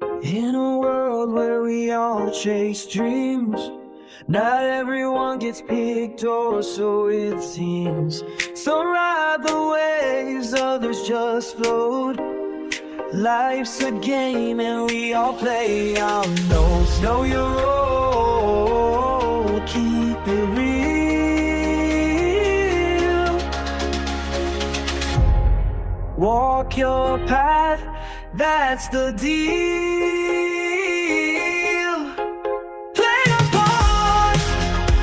In a world where we all chase dreams, not everyone gets picked, or so it seems. Some ride the waves, others just float. Life's a game and we all play our notes. Know your role, keep it real. Walk your path, that's the deal. Play your part,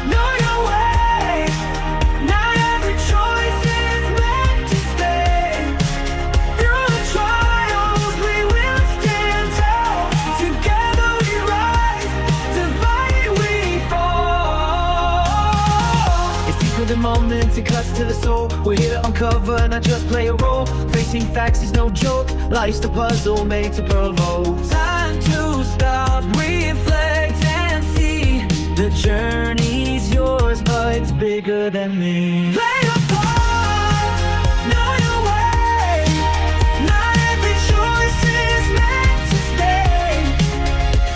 know your way. Not every choice is meant to stay. Through the trials we will stand tall. Together we rise, divided we fall. It's deeper than moments, it cuts to the soul. We're here to uncover, not just play a role. Facing facts is no joke. Life's the puzzle made to provoke. Time to stop, reflect, and see. The journey's yours, but it's bigger than me. Play your part, know your way. Not every choice is meant to stay.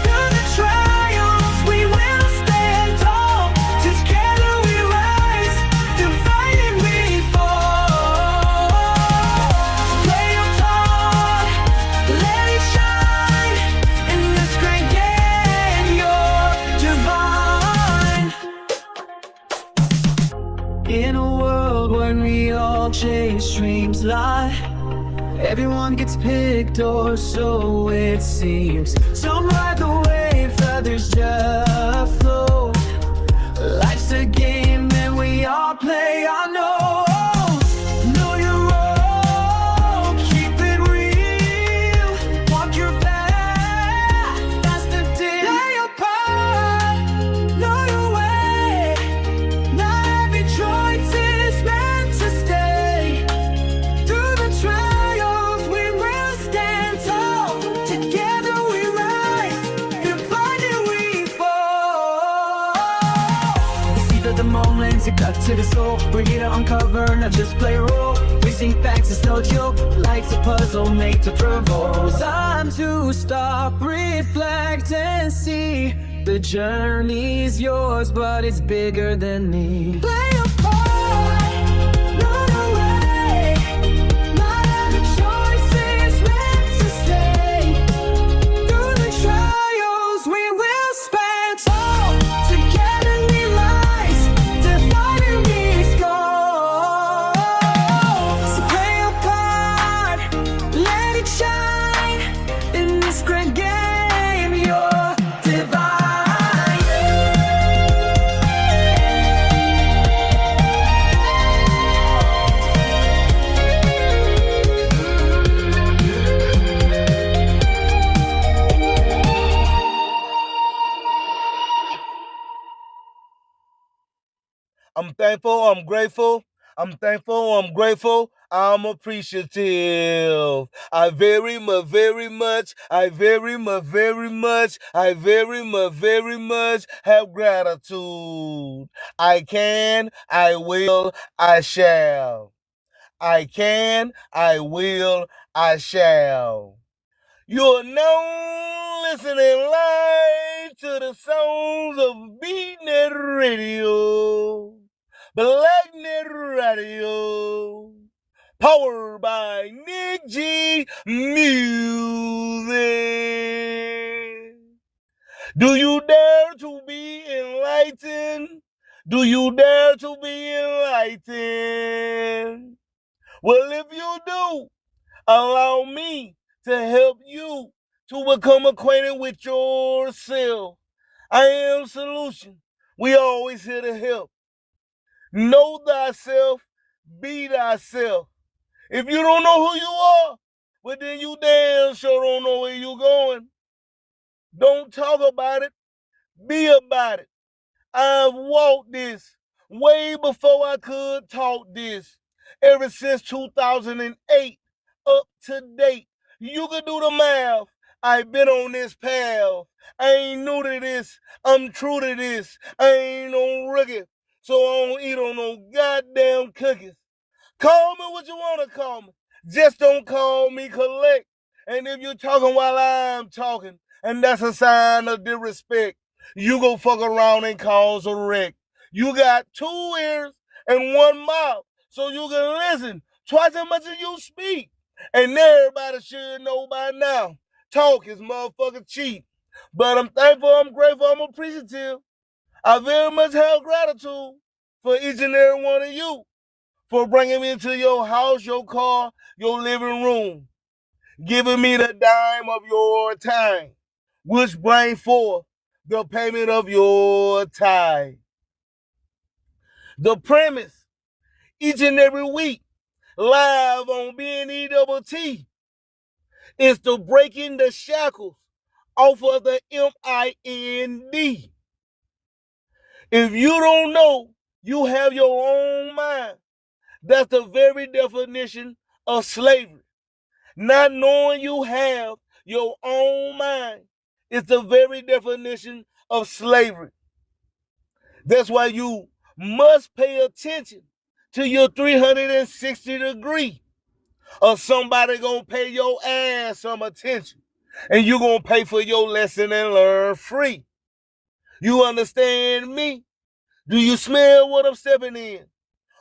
Through the trials we will stand tall. Together we rise, divided we fall. So play your part, let it shine. In this great game, you're divine. In a world when we all chase dreams lie, everyone gets picked, or so it seems. Some ride the waves, others just flow. Life's a game and we all play our notes. Know your role, keep it real. Walk your path, that's the deal. Play your part, know your way. Not every choice is meant to stay. Through the trials we will stand tall. Together we rise, divided we fall. It's either the moments it cut to the soul. We're here to uncover, not just play a role. Facing facts is no joke. Life's a puzzle made to provoke. Time to stop, reflect, and see. The journey's yours, but it's bigger than me. Play your part, know the way. Not every choice is meant to stay. Through the trials we will stand tall. Together we rise, divided we score. So play your part, let it shine. In this great game, you're divine. I'm thankful, I'm grateful. I'm thankful, I'm grateful. I'm appreciative. I very much, very much, I very much, very much, I very much, very much have gratitude. I can, I will, I shall. I can, I will, I shall. You're now listening live to the sounds of B-NETT Radio, BlackNet Radio, powered by Nick G Music. Do you dare to be enlightened? Do you dare to be enlightened? Well, if you do, allow me to help you to become acquainted with yourself. I am solution. We always here to help. Know thyself, be thyself. If you don't know who you are, well then you damn sure don't know where you going. Don't talk about it, be about it. I've walked this way before I could talk this. Ever since 2008, up to date. You can do the math. I've been on this path. I ain't new to this. I'm true to this. I ain't no rookie. So I don't eat on no goddamn cookies. Call me what you want to call me. Just don't call me collect. And if you're talking while I'm talking, and that's a sign of disrespect, you go fuck around and cause a wreck. You got 2 ears and 1 mouth, so you can listen twice as much as you speak. And everybody should know by now, talk is motherfucking cheap. But I'm thankful, I'm grateful, I'm appreciative. I very much have gratitude for each and every one of you for bringing me into your house, your car, your living room, giving me the dime of your time, which bring forth the payment of your tithe. The premise, each and every week, live on B-NETT, is to breaking the shackles off of the MIND. If you don't know, you have your own mind. That's the very definition of slavery. Not knowing you have your own mind is the very definition of slavery. That's why you must pay attention to your 360 degree, or somebody gonna pay your ass some attention, and you gonna pay for your lesson and learn free. You understand me? Do you smell what I'm stepping in?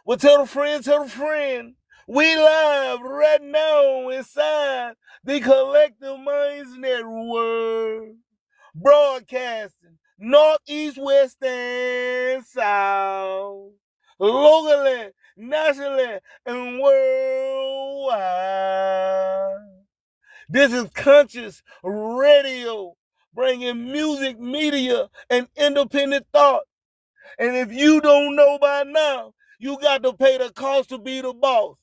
Well, tell a friend. We live right now inside the Collective Minds Network, broadcasting north, east, west, and south, locally, nationally, and worldwide. This is Conscious Radio, bringing music, media, and independent thought. And if you don't know by now, you got to pay the cost to be the boss.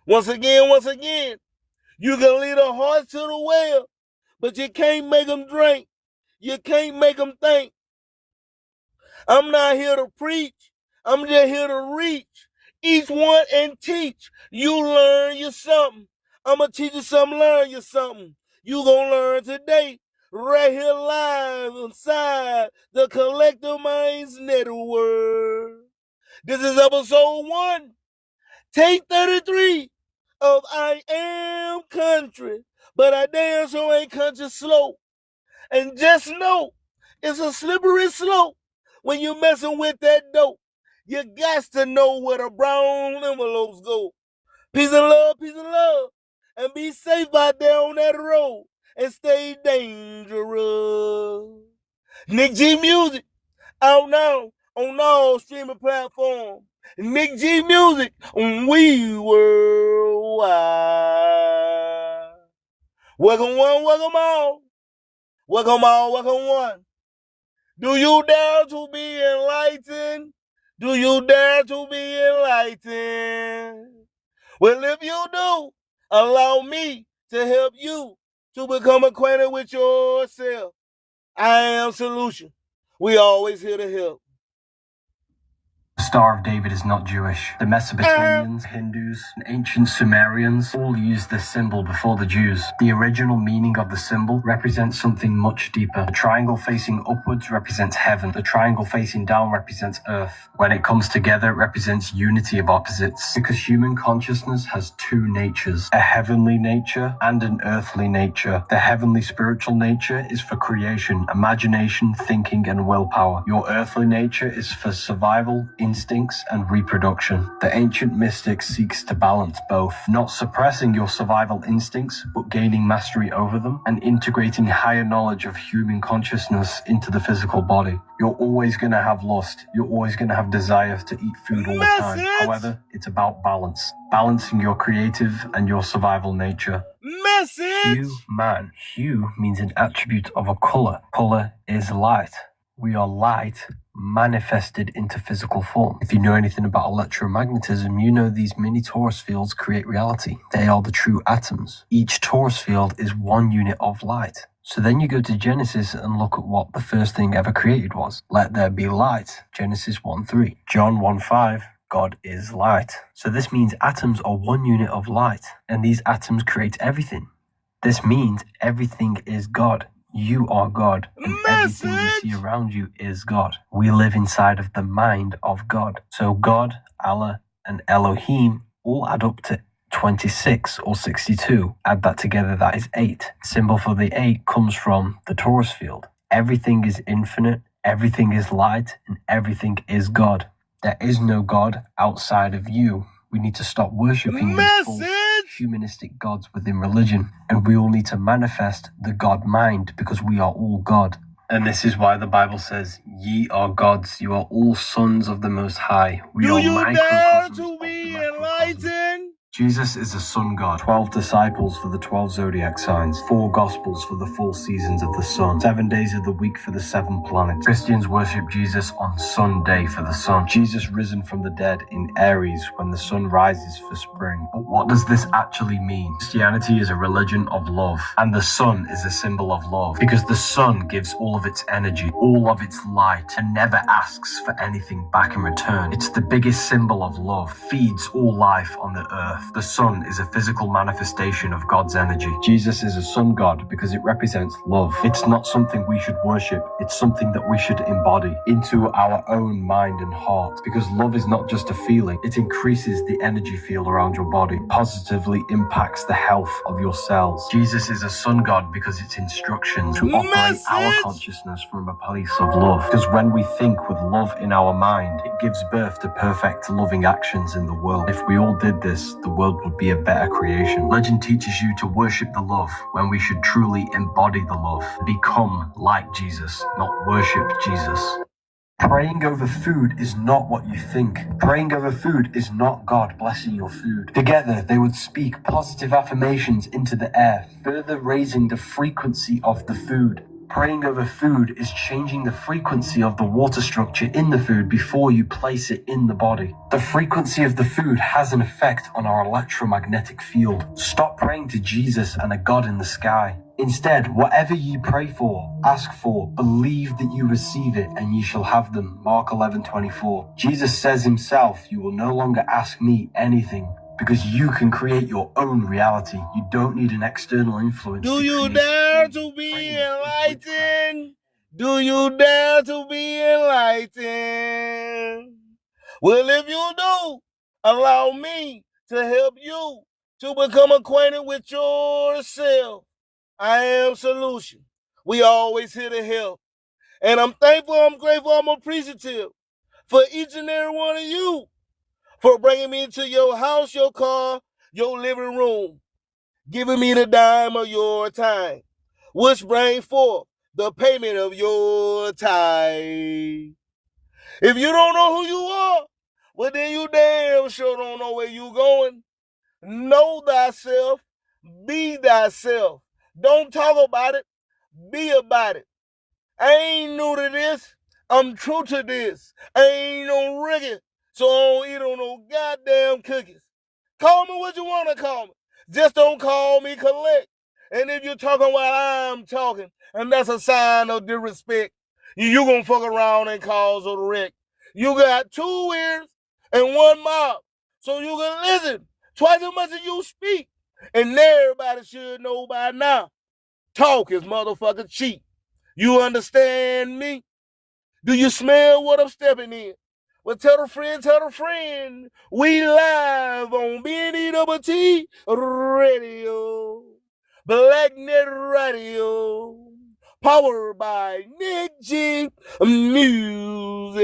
Once again, you can lead a horse to the well, but you can't make them drink. You can't make them think. I'm not here to preach. I'm just here to reach each one and teach. You learn you something. I'm going to teach you something, learn you something. You going to learn today, right here live inside the Collective Minds Network. This is episode 1, take 33 of I Am Country, but I damn sure ain't country slow. And just know, it's a slippery slope when you're messing with that dope. You got to know where the brown envelopes go. Peace and love, and be safe out there on that road, and stay dangerous. Nick G Music, out now on all streaming platforms. Nick G Music, we worldwide. Welcome one, welcome all. Welcome all, welcome one. Do you dare to be enlightened? Do you dare to be enlightened? Well, if you do, allow me to help you to become acquainted with yourself. I am Solution. We always here to help. The Star of David is not Jewish. The Mesopotamians, Hindus, and ancient Sumerians all used this symbol before the Jews. The original meaning of the symbol represents something much deeper. The triangle facing upwards represents heaven. The triangle facing down represents earth. When it comes together, it represents unity of opposites. Because human consciousness has 2 natures, a heavenly nature and an earthly nature. The heavenly spiritual nature is for creation, imagination, thinking, and willpower. Your earthly nature is for survival, instincts, and reproduction. The ancient mystic seeks to balance both, not suppressing your survival instincts, but gaining mastery over them and integrating higher knowledge of human consciousness into the physical body. You're always going to have lust. You're always going to have desire to eat food all the time. However, it's about balance. Balancing your creative and your survival nature. Hue, man. Hue means an attribute of a color. Color is light. We are light manifested into physical form. If you know anything about electromagnetism, you know these mini torus fields create reality. They are the true atoms. Each torus field is 1 unit of light. So then you go to Genesis and look at what the first thing ever created was. Let there be light. Genesis 1:3. John 1:5. God is light. So this means atoms are 1 unit of light, and these atoms create everything. This means everything is God. You are God, and everything you see around you is God. We live inside of the mind of God. So God, Allah, and Elohim all add up to 26 or 62. Add that together, that is 8. Symbol for the 8 comes from the torus field. Everything is infinite, everything is light, and everything is God. There is no God outside of you. We need to stop worshipping these false humanistic gods within religion, and we all need to manifest the God mind, because we are all God. And this is why the Bible says, "Ye are gods, you are all sons of the Most High." We Do are you dare microcosms to of the be macrocosm. enlightened? Jesus is a sun god, 12 disciples for the 12 zodiac signs, 4 gospels for the 4 seasons of the sun, 7 days of the week for the 7 planets. Christians worship Jesus on Sunday for the sun. Jesus risen from the dead in Aries when the sun rises for spring. But what does this actually mean? Christianity is a religion of love, and the sun is a symbol of love, because the sun gives all of its energy, all of its light, and never asks for anything back in return. It's the biggest symbol of love, feeds all life on the earth. The sun is a physical manifestation of God's energy. Jesus is a sun god because it represents love. It's not something we should worship, it's something that we should embody into our own mind and heart, because love is not just a feeling, it increases the energy field around your body, positively impacts the health of your cells. Jesus is a sun god because it's instructions to operate our consciousness from a place of love, because when we think with love in our mind, it gives birth to perfect loving actions in the world. If we all did this, the world would be a better creation. Legend teaches you to worship the love when we should truly embody the love, become like Jesus, not worship Jesus. Praying over food is not what you think. Praying over food is not God blessing your food. Together, they would speak positive affirmations into the air, further raising the frequency of the food. Praying over food is changing the frequency of the water structure in the food before you place it in the body. The frequency of the food has an effect on our electromagnetic field. Stop praying to Jesus and a God in the sky. Instead, whatever ye pray for, ask for, believe that you receive it, and ye shall have them. Mark 11:24. Jesus says himself, "You will no longer ask me anything," because you can create your own reality. You don't need an external influence. Do you dare to be enlightened? Do you dare to be enlightened? Well, if you do, allow me to help you to become acquainted with yourself. I am solution. We always here to help. And I'm thankful, I'm grateful, I'm appreciative for each and every one of you for bringing me into your house, your car, your living room, giving me the dime of your time, which brings forth the payment of your tithe. If you don't know who you are, well, then you damn sure don't know where you going. Know thyself, be thyself. Don't talk about it, be about it. I ain't new to this. I'm true to this. I ain't no rigging, so I don't eat on no goddamn cookies. Call me what you want to call me. Just don't call me collect. And if you're talking while I'm talking, and that's a sign of disrespect, you gonna fuck around and cause a wreck. You got 2 ears and 1 mouth, so you can listen twice as much as you speak. And everybody should know by now, talk is motherfucking cheap. You understand me? Do you smell what I'm stepping in? Well, tell a friend. We live on B-NETT Radio, BlackNet Radio, powered by Nick G Music.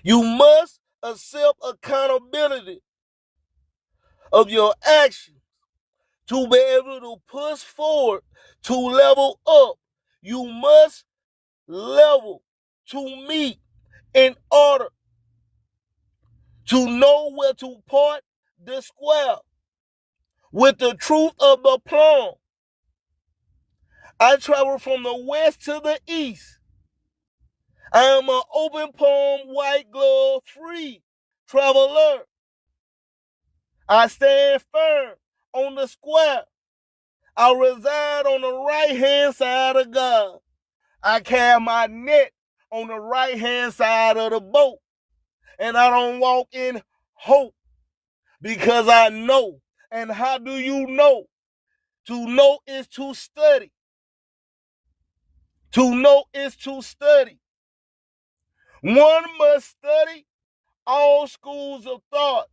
You must accept accountability of your actions to be able to push forward, to level up. You must level to meet in order to know where to part the square with the truth of the plum. I travel from the west to the east. I am an open palm, white glove, free traveler. I stand firm on the square. I reside on the right-hand side of God. I carry my net on the right-hand side of the boat. And I don't walk in hope because I know. And how do you know? To know is to study. To know is to study. One must study all schools of thought.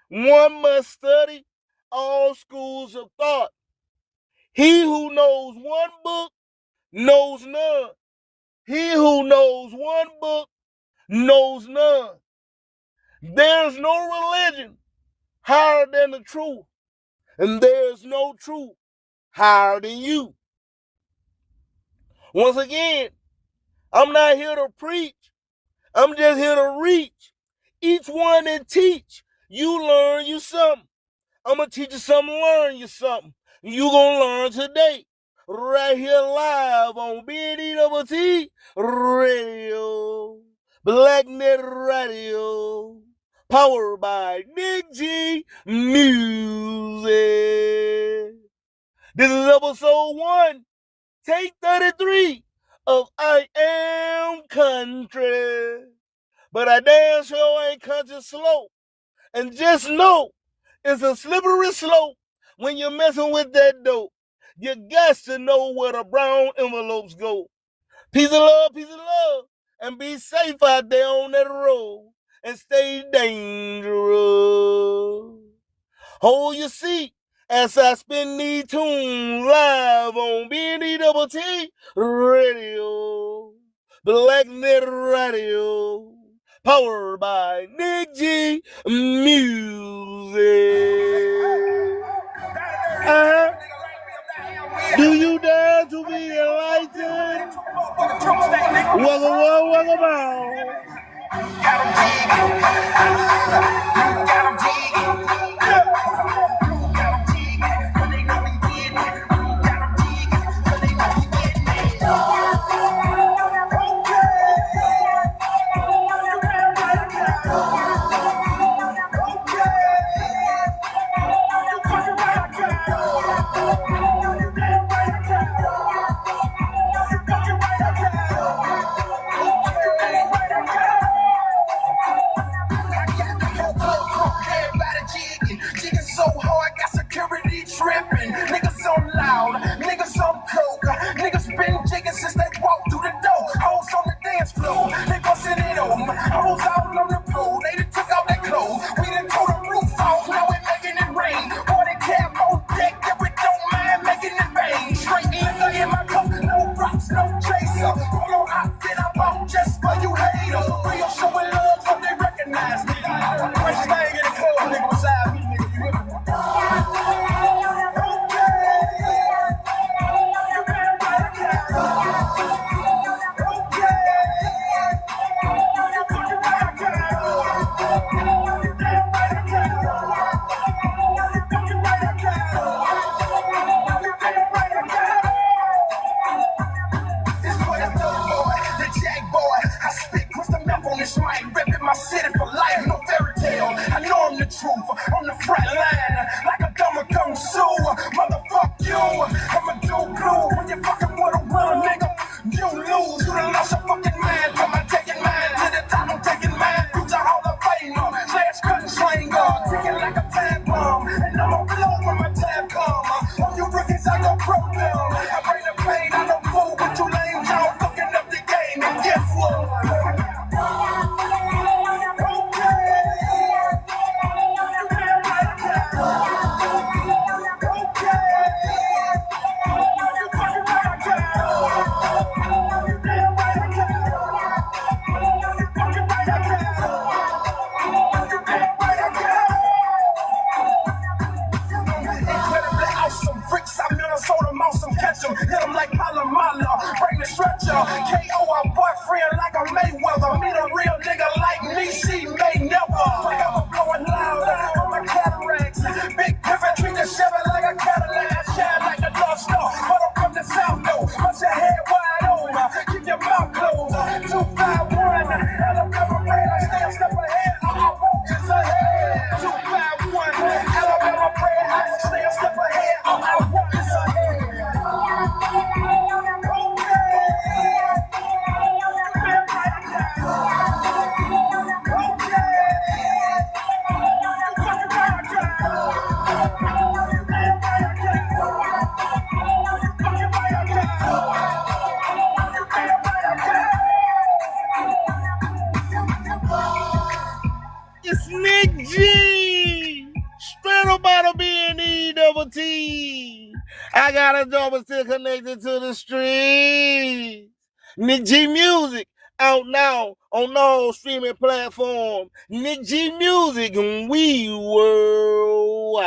One must study all schools of thought. He who knows one book knows none. He who knows one book knows none. There's no religion higher than the truth, and there's no truth higher than you. Once again, I'm not here to preach. I'm just here to reach. Each one and teach. You learn you something. I'm going to teach you something, learn you something. You going to learn today. Right here live on B-NETT Radio. BlackNet Radio. Powered by Nick G Music. This is episode 1. Take 33 of I Am Country. But I damn sure ain't country slow. And just know, it's a slippery slope when you're messing with that dope. You got to know where the brown envelopes go. Peace and love, and be safe out there on that road. And stay dangerous. Hold your seat as I spin these tunes live on B-NETT Radio. BlackNet Radio. Powered by Nick G Music. Do you dare to be enlightened? Welcome on. I got a job still connected to the streets. Nick G Music out now on all streaming platforms. Nick G Music, and we worldwide.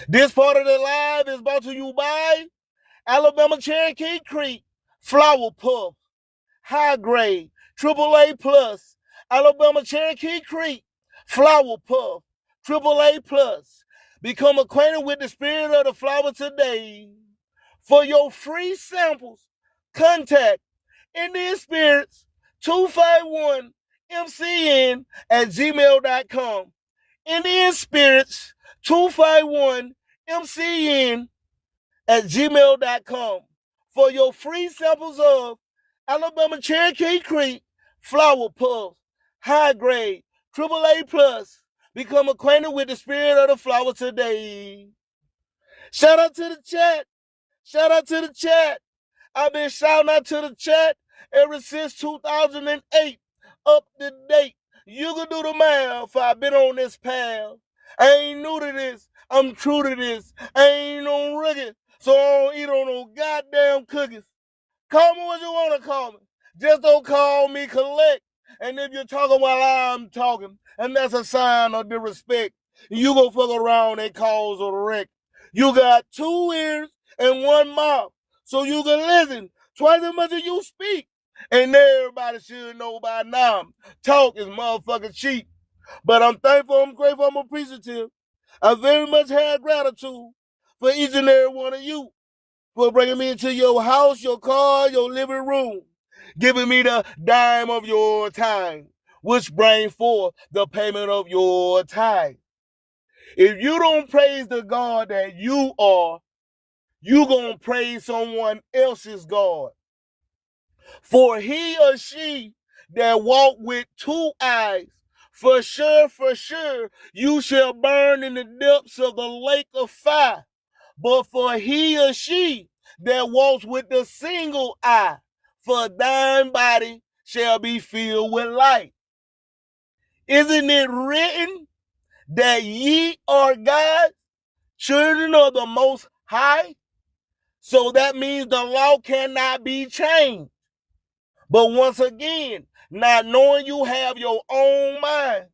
This part of the live is brought to you by Alabama Cherokee Creek, Flower Puff, High Grade, AAA Plus, Alabama Cherokee Creek, Flower Puff, AAA Plus. Become acquainted with the spirit of the flower today. For your free samples, contact Indian Spirits 251MCN at gmail.com. Indian Spirits 251MCN at gmail.com for your free samples of Alabama Cherokee Creek, Flower Puffs, High Grade, AAA Plus. Become acquainted with the spirit of the flower today. Shout out to the chat. Shout out to the chat. I've been shouting out to the chat ever since 2008. Up to date. You can do the math. I've been on this path. I ain't new to this. I'm true to this. I ain't no rookie, so I don't eat on no goddamn cookies. Call me what you want to call me. Just don't call me collect. And if you're talking while I'm talking, and that's a sign of disrespect, you go fuck around and cause a wreck. You got 2 ears and 1 mouth, so you can listen twice as much as you speak. And everybody should know by now, talk is motherfucking cheap. But I'm thankful, I'm grateful, I'm appreciative. I very much have gratitude for each and every one of you for bringing me into your house, your car, your living room, giving me the dime of your time, which brings forth the payment of your tithe. If you don't praise the God that you are, you gonna praise someone else's God. For he or she that walk with 2 eyes, for sure, you shall burn in the depths of the lake of fire. But for he or she that walks with the single eye, for thine body shall be filled with light. Isn't it written that ye are God's children of the Most High? So that means the law cannot be changed. But once again, not knowing you have your own mind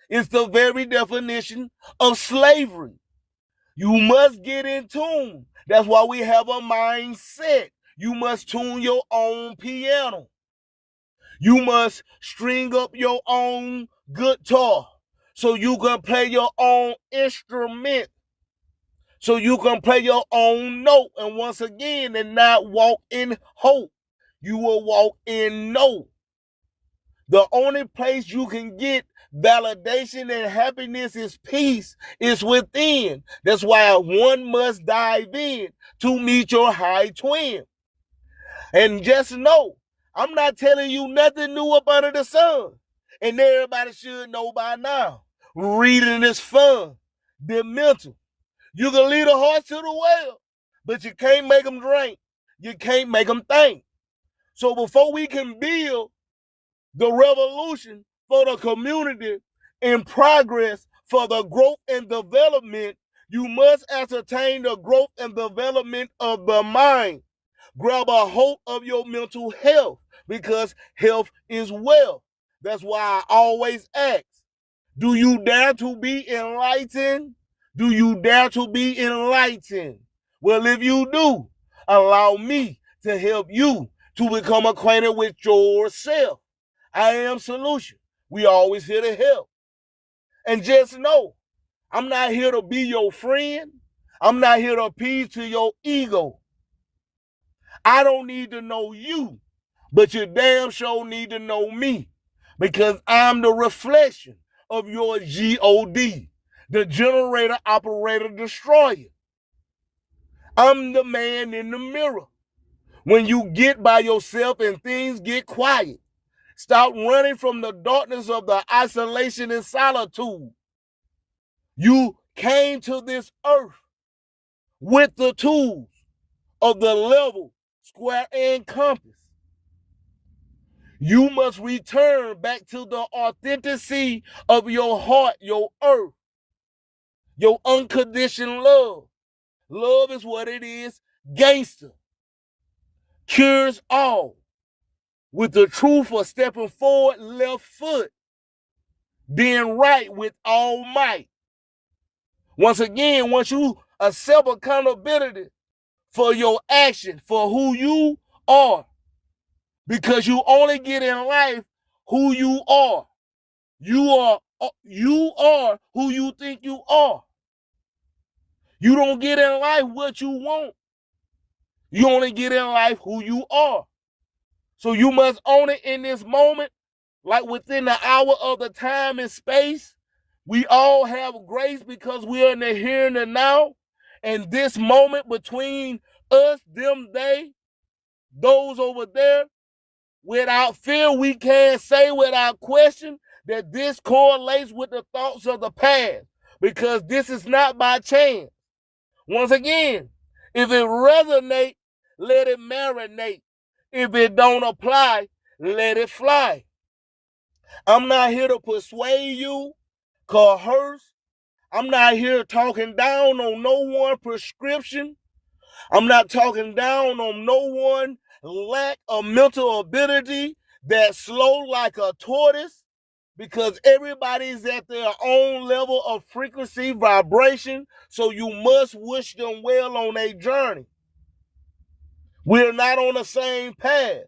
is the very definition of slavery. You must get in tune. That's why we have a mindset. You must tune your own piano. You must string up your own guitar so you can play your own instrument, so you can play your own note. And once again, and not walk in hope. You will walk in no. The only place you can get validation and happiness is peace is within. That's why one must dive in to meet your high twin. And just know, I'm not telling you nothing new up under the sun. And everybody should know by now. Reading is fun. They're mental. You can lead a horse to the well, but you can't make them drink. You can't make them think. So before we can build the revolution for the community in progress for the growth and development, you must ascertain the growth and development of the mind. Grab a hold of your mental health because health is wealth. That's why I always ask, do you dare to be enlightened? Do you dare to be enlightened? Well, if you do, allow me to help you to become acquainted with yourself. I am solution. We always here to help. And just know, I'm not here to be your friend. I'm not here to appease to your ego. I don't need to know you, but you damn sure need to know me because I'm the reflection of your G-O-D, the generator, operator, destroyer. I'm the man in the mirror. When you get by yourself and things get quiet, stop running from the darkness of the isolation and solitude. You came to this earth with the tools of the level, square, and compass. You must return back to the authenticity of your heart, your earth. Your unconditional love. Love is what it is. Gangster. Cures all. With the truth for stepping forward, left foot. Being right with all might. Once again, once you accept accountability for your action, for who you are, because you only get in life who you are. You are who you think you are. You don't get in life what you want. You only get in life who you are. So you must own it in this moment, like within the hour of the time and space. We all have grace because we are in the here and the now. And this moment between us, them, they, those over there, without fear, we can say without question that this correlates with the thoughts of the past, because this is not by chance. Once again, if it resonates, let it marinate. If it don't apply, let it fly. I'm not here to persuade you, coerce. I'm not here talking down on no one prescription. I'm not talking down on no one lack of mental ability that's slow like a tortoise, because everybody's at their own level of frequency, vibration, so you must wish them well on their journey. We're not on the same path,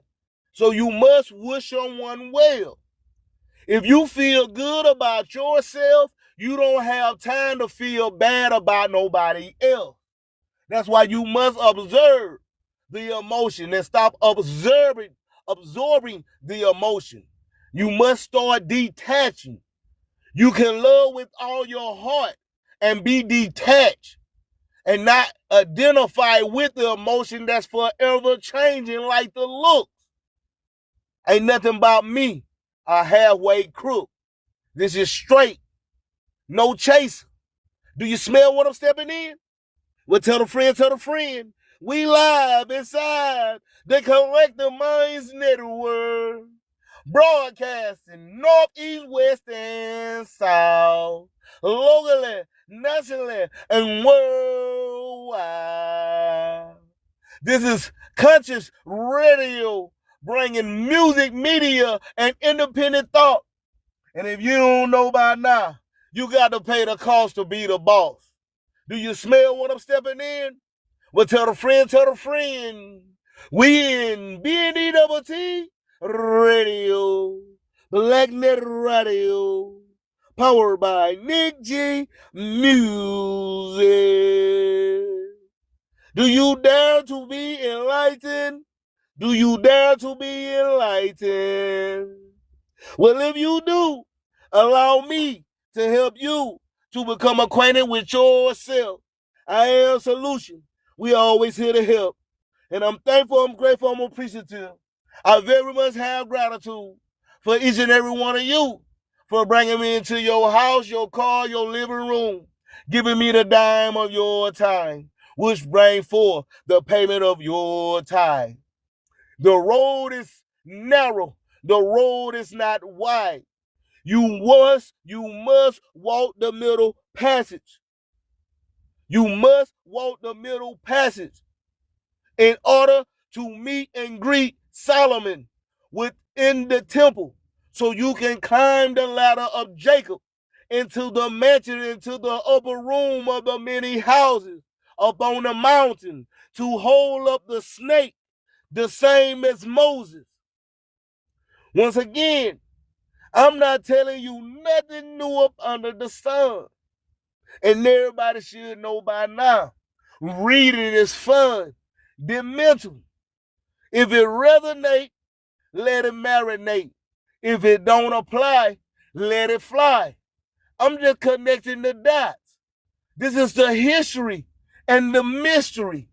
so you must wish someone well. If you feel good about yourself, you don't have time to feel bad about nobody else. That's why you must observe the emotion and stop absorbing the emotion. You must start detaching. You can love with all your heart and be detached and not identify with the emotion that's forever changing like the looks. Ain't nothing about me, a halfway crook. This is straight, no chaser. Do you smell what I'm stepping in? Well, tell a friend. We live inside the Collective Minds Network, broadcasting northeast, west, and south, locally, nationally, and worldwide. This is Conscious Radio, bringing music, media, and independent thought. And if you don't know by now, you got to pay the cost to be the boss. Do you smell what I'm stepping in? Well, tell a friend. We in B-NETT Radio, Black Net Radio, powered by Nick G Music. Do you dare to be enlightened? Do you dare to be enlightened? Well, if you do, allow me to help you to become acquainted with yourself. I am Solution. We always here to help. And I'm thankful, I'm grateful, I'm appreciative. I very much have gratitude for each and every one of you for bringing me into your house, your car, your living room, giving me the dime of your time, which bring forth the payment of your time. The road is narrow. The road is not wide. You must walk the middle passage. You must walk the middle passage in order to meet and greet Solomon within the temple, so you can climb the ladder of Jacob into the mansion, into the upper room of the many houses up on the mountain, to hold up the snake, the same as Moses. Once again, I'm not telling you nothing new up under the sun. And everybody should know by now. Reading is fun, then mental. If it resonates, let it marinate. If it don't apply, let it fly. I'm just connecting the dots. This is the history and the mystery.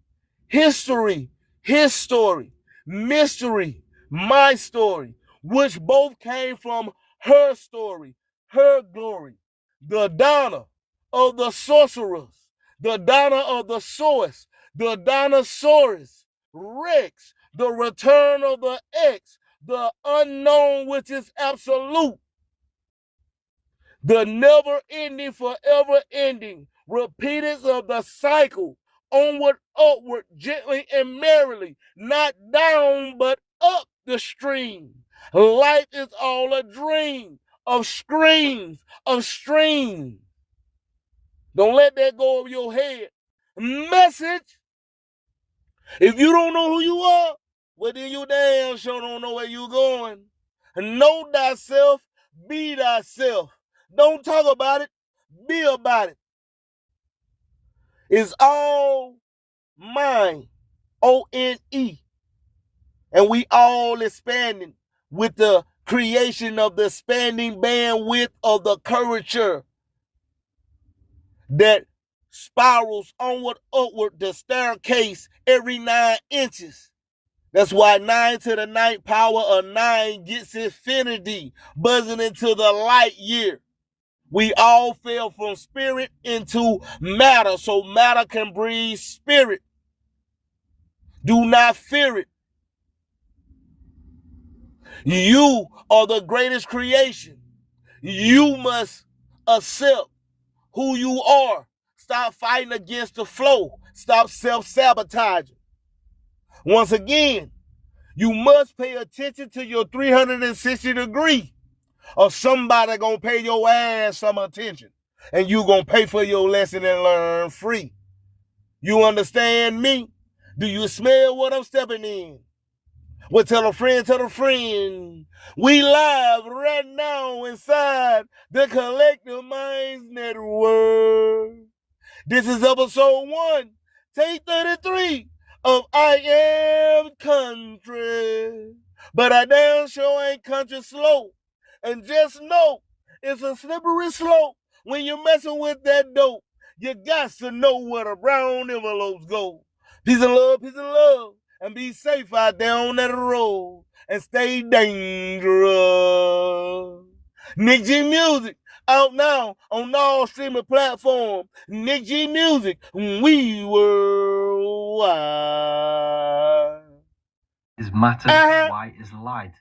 History, his story. Mystery, my story, which both came from her story, her glory. The Donna of the sorcerers, the Donna of the source, the Dinosaurus Rex, the return of the X, the unknown which is absolute, the never ending, forever ending, repeaters of the cycle, onward, upward, gently and merrily, not down but up the stream. Life is all a dream of screams, of streams. Don't let that go over your head. Message. If you don't know who you are, well then you damn sure don't know where you going. Know thyself, be thyself. Don't talk about it, be about it. It's all mine, O-N-E. And we all expanding with the creation of the expanding bandwidth of the curvature that spirals onward, upward, the staircase every 9 inches. That's why 9 to the 9th power of 9 gets infinity, buzzing into the light year. We all fell from spirit into matter, so matter can breathe spirit. Do not fear it. You are the greatest creation. You must accept who you are. Stop fighting against the flow. Stop self-sabotaging. Once again, you must pay attention to your 360 degree, or somebody gonna pay your ass some attention, and you gonna pay for your lesson and learn free. You understand me? Do you smell what I'm stepping in? Well, tell a friend, tell a friend. We live right now inside the Collective Minds Network. This is episode 1, take 33 of I Am Country. But I damn sure ain't country slow. And just know, it's a slippery slope when you're messing with that dope. You got to know where the brown envelopes go. Peace and love, and be safe out there on that road, and stay dangerous. Nick G Music, out now on all streaming platforms. Nick G Music, we worldwide. Is matter, why is light.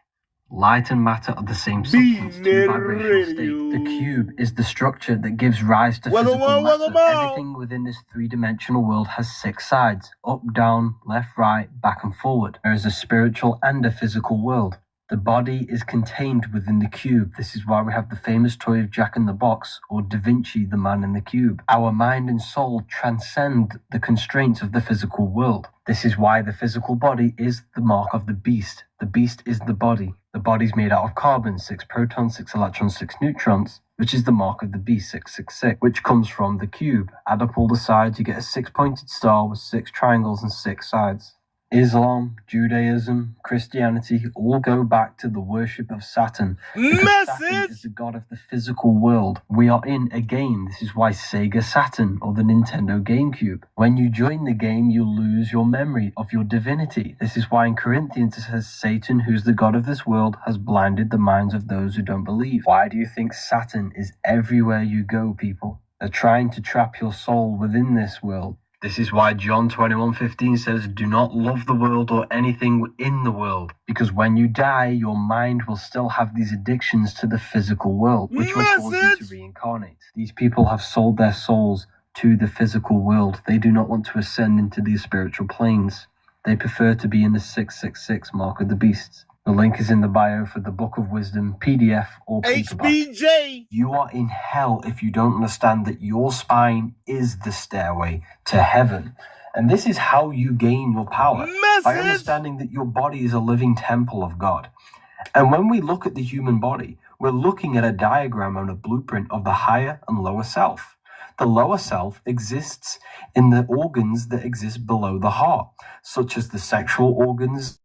Light and matter are the same substance, two vibrational states. The cube is the structure that gives rise to physical matter. Everything within this three-dimensional world has 6 sides: up, down, left, right, back and forward. There is a spiritual and a physical world. The body is contained within the cube. This is why we have the famous toy of Jack in the Box, or Da Vinci, the man in the cube. Our mind and soul transcend the constraints of the physical world. This is why the physical body is the mark of the beast. The beast is the body. The body's made out of carbon, 6 protons, 6 electrons, 6 neutrons, which is the mark of the beast, 666, which comes from the cube. Add up all the sides, you get a 6-pointed star with 6 triangles and 6 sides. Islam, Judaism, Christianity all go back to the worship of Saturn. Because Saturn is the god of the physical world. We are in a game. This is why Sega Saturn or the Nintendo GameCube. When you join the game, you lose your memory of your divinity. This is why in Corinthians it says Satan, who's the god of this world, has blinded the minds of those who don't believe. Why do you think Saturn is everywhere you go, people? They're trying to trap your soul within this world. This is why John 21:15 says, do not love the world or anything in the world. Because when you die, your mind will still have these addictions to the physical world, which will cause you to reincarnate. These people have sold their souls to the physical world. They do not want to ascend into these spiritual planes. They prefer to be in the 666 mark of the beasts. The link is in the bio for the Book of Wisdom, PDF or paperback. HBJ! You are in hell if you don't understand that your spine is the stairway to heaven. And this is how you gain your power. By understanding that your body is a living temple of God. And when we look at the human body, we're looking at a diagram and a blueprint of the higher and lower self. The lower self exists in the organs that exist below the heart, such as the sexual organs,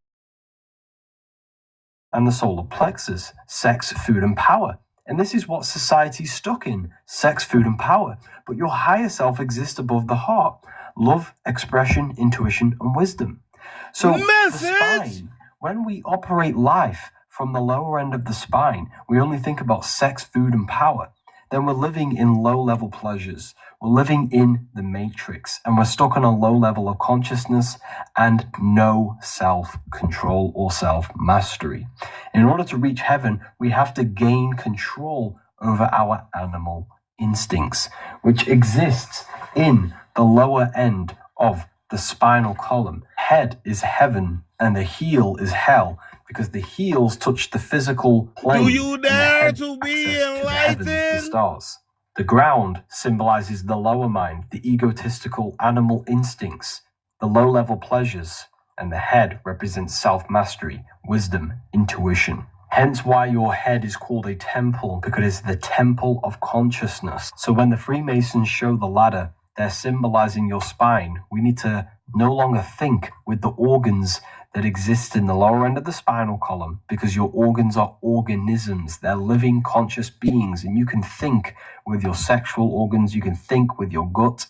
and the solar plexus, sex, food, and power. And this is what society's stuck in, sex, food, and power. But your higher self exists above the heart, love, expression, intuition, and wisdom. So the spine, when we operate life from the lower end of the spine, we only think about sex, food, and power. Then we're living in low-level pleasures. We're living in the matrix, and we're stuck on a low level of consciousness and no self-control or self-mastery. In order to reach heaven, we have to gain control over our animal instincts, which exists in the lower end of the spinal column. Head is heaven and the heel is hell, because the heels touch the physical plane. Do you dare to be enlightened? The stars. The ground symbolizes the lower mind, the egotistical animal instincts, the low-level pleasures, and the head represents self-mastery, wisdom, intuition. Hence why your head is called a temple, because it's the temple of consciousness. So when the Freemasons show the ladder, they're symbolizing your spine. We need to no longer think with the organs that exist in the lower end of the spinal column, because your organs are organisms. They're living, conscious beings, and you can think with your sexual organs, you can think with your gut,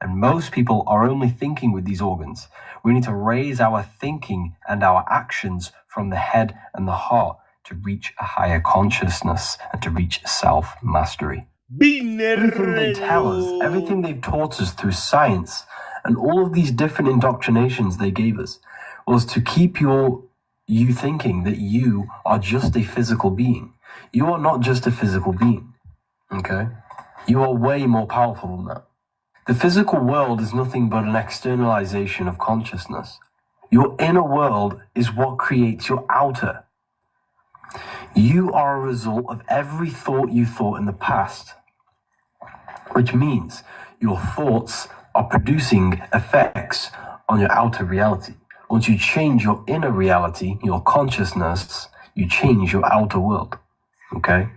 and most people are only thinking with these organs. We need to raise our thinking and our actions from the head and the heart to reach a higher consciousness and to reach self-mastery. B-NETT Everything they tell us, everything they've taught us through science, and all of these different indoctrinations they gave us, was to keep you thinking that you are just a physical being. You are not just a physical being, okay? You are way more powerful than that. The physical world is nothing but an externalization of consciousness. Your inner world is what creates your outer. You are a result of every thought you thought in the past, which means your thoughts are producing effects on your outer reality. Once you change your inner reality, your consciousness, you change your outer world, okay?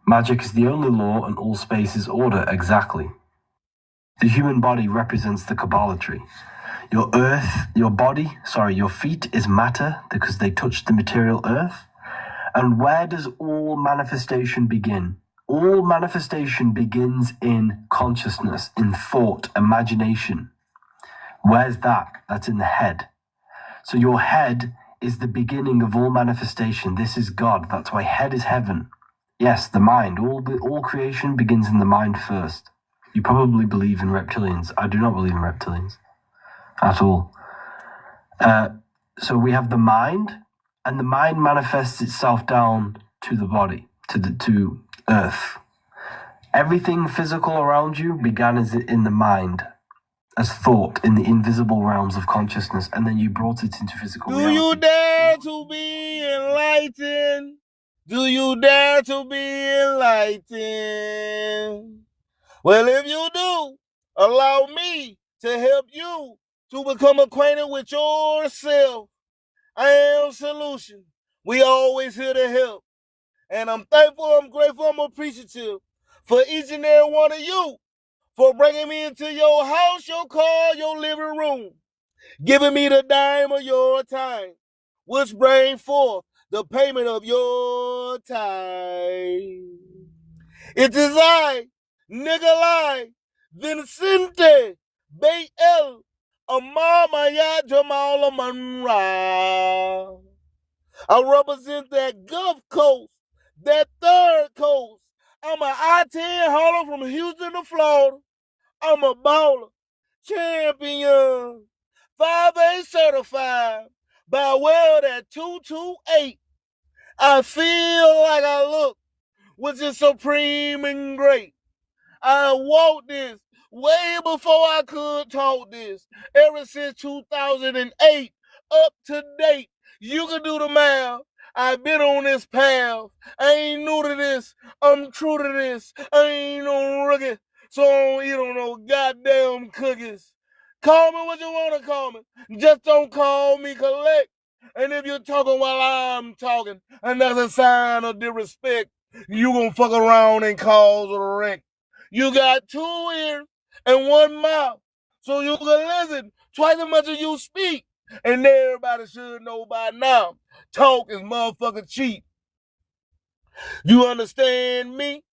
Magic is the only law and all space is order, exactly. The human body represents the Kabbalah tree. Your feet is matter because they touch the material earth. And where does all manifestation begin? All manifestation begins in consciousness, in thought, imagination. Where's that? That's in the head. So your head is the beginning of all manifestation. This is God. That's why head is heaven. Yes, the mind. All creation begins in the mind first. You probably believe in reptilians. I do not believe in reptilians at all. So we have the mind, and the mind manifests itself down to the body, to earth. Everything physical around you began as in the mind, as thought in the invisible realms of consciousness, and then you brought it into physical reality. Do you dare to be enlightened? Do you dare to be enlightened? Well, if you do, allow me to help you to become acquainted with yourself. I am solution. We always here to help. And I'm thankful, I'm grateful, I'm appreciative for each and every one of you for bringing me into your house, your car, your living room, giving me the dime of your time, which bring forth the payment of your time. It is I, Nikolai Vincente B.L. Amamaya Jamal Manra. I represent that Gulf Coast, that third coast. I'm an I-10 hauler from Houston to Florida. I'm a baller, champion, 5A certified by well that 228. I feel like I look, which is supreme and great. I walked this way before I could talk this. Ever since 2008, up to date. You can do the math. I've been on this path. I ain't new to this. I'm true to this. I ain't no rookie, so I don't eat on no goddamn cookies. Call me what you want to call me. Just don't call me collect. And if you're talking while I'm talking, and that's a sign of disrespect, you gonna fuck around and cause a wreck. You got 2 ears and 1 mouth, so you can listen twice as much as you speak. And everybody should know by now, talk is motherfucking cheap. You understand me?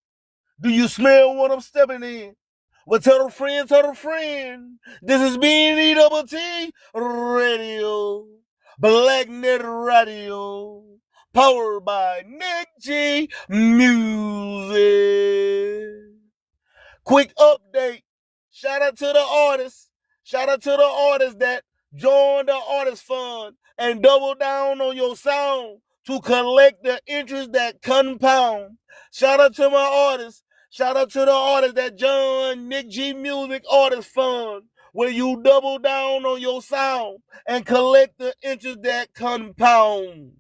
Do you smell what I'm stepping in? Well, tell a friend, this is B-NETT Radio, BlackNet Radio, powered by Nick G Music. Quick update. Shout out to the artists. Shout out to the artists that joined the Artist Fund and double down on your sound to collect the interest that compound. Shout out to my artists Shout out to the artists that John Nick G Music Artist Fund, where you double down on your sound and collect the interest that compound.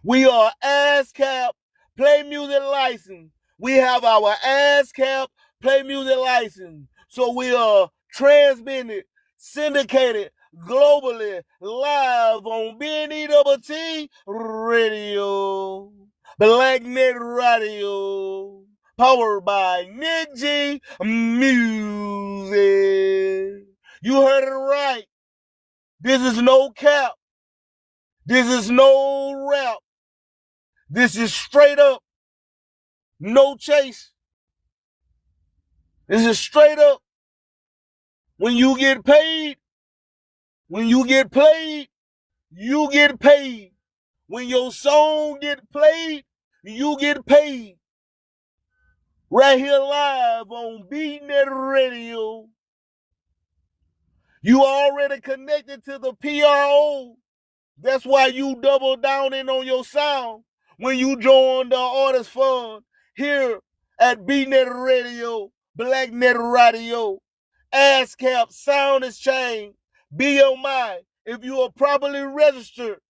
We are ASCAP Play Music License. We have our ASCAP Play Music License. So we are transmitted, syndicated globally, live on B-NETT Radio, B-NETT Radio, powered by Nick G Music. You heard it right. This is no cap. This is no rap. This is straight up, no chase. This is straight up. When you get paid, when you get played, you get paid. When your song get played, you get paid. Right here live on B-NETT Radio. You already connected to the PRO. That's why you double down in on your sound when you join the Artist Fund here at B-NETT Radio, B-NETT Radio, ASCAP, Sound Exchange, BMI. If you are properly registered,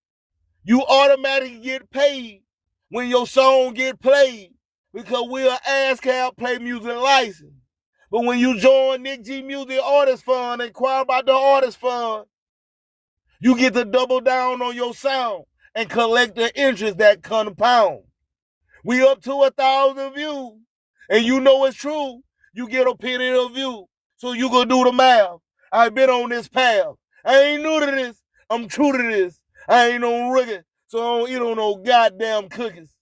you automatically get paid when your song get played because we are ASCAP Play Music License. But when you join Nick G Music Artist Fund, inquire about the Artist Fund, you get to double down on your sound and collect the interest that compound. We up to 1,000 views, and you know it's true. You get a penny a view, so you gonna do the math. I've been on this path. I ain't new to this. I'm true to this. I ain't no rookie, so I don't eat on no goddamn cookies.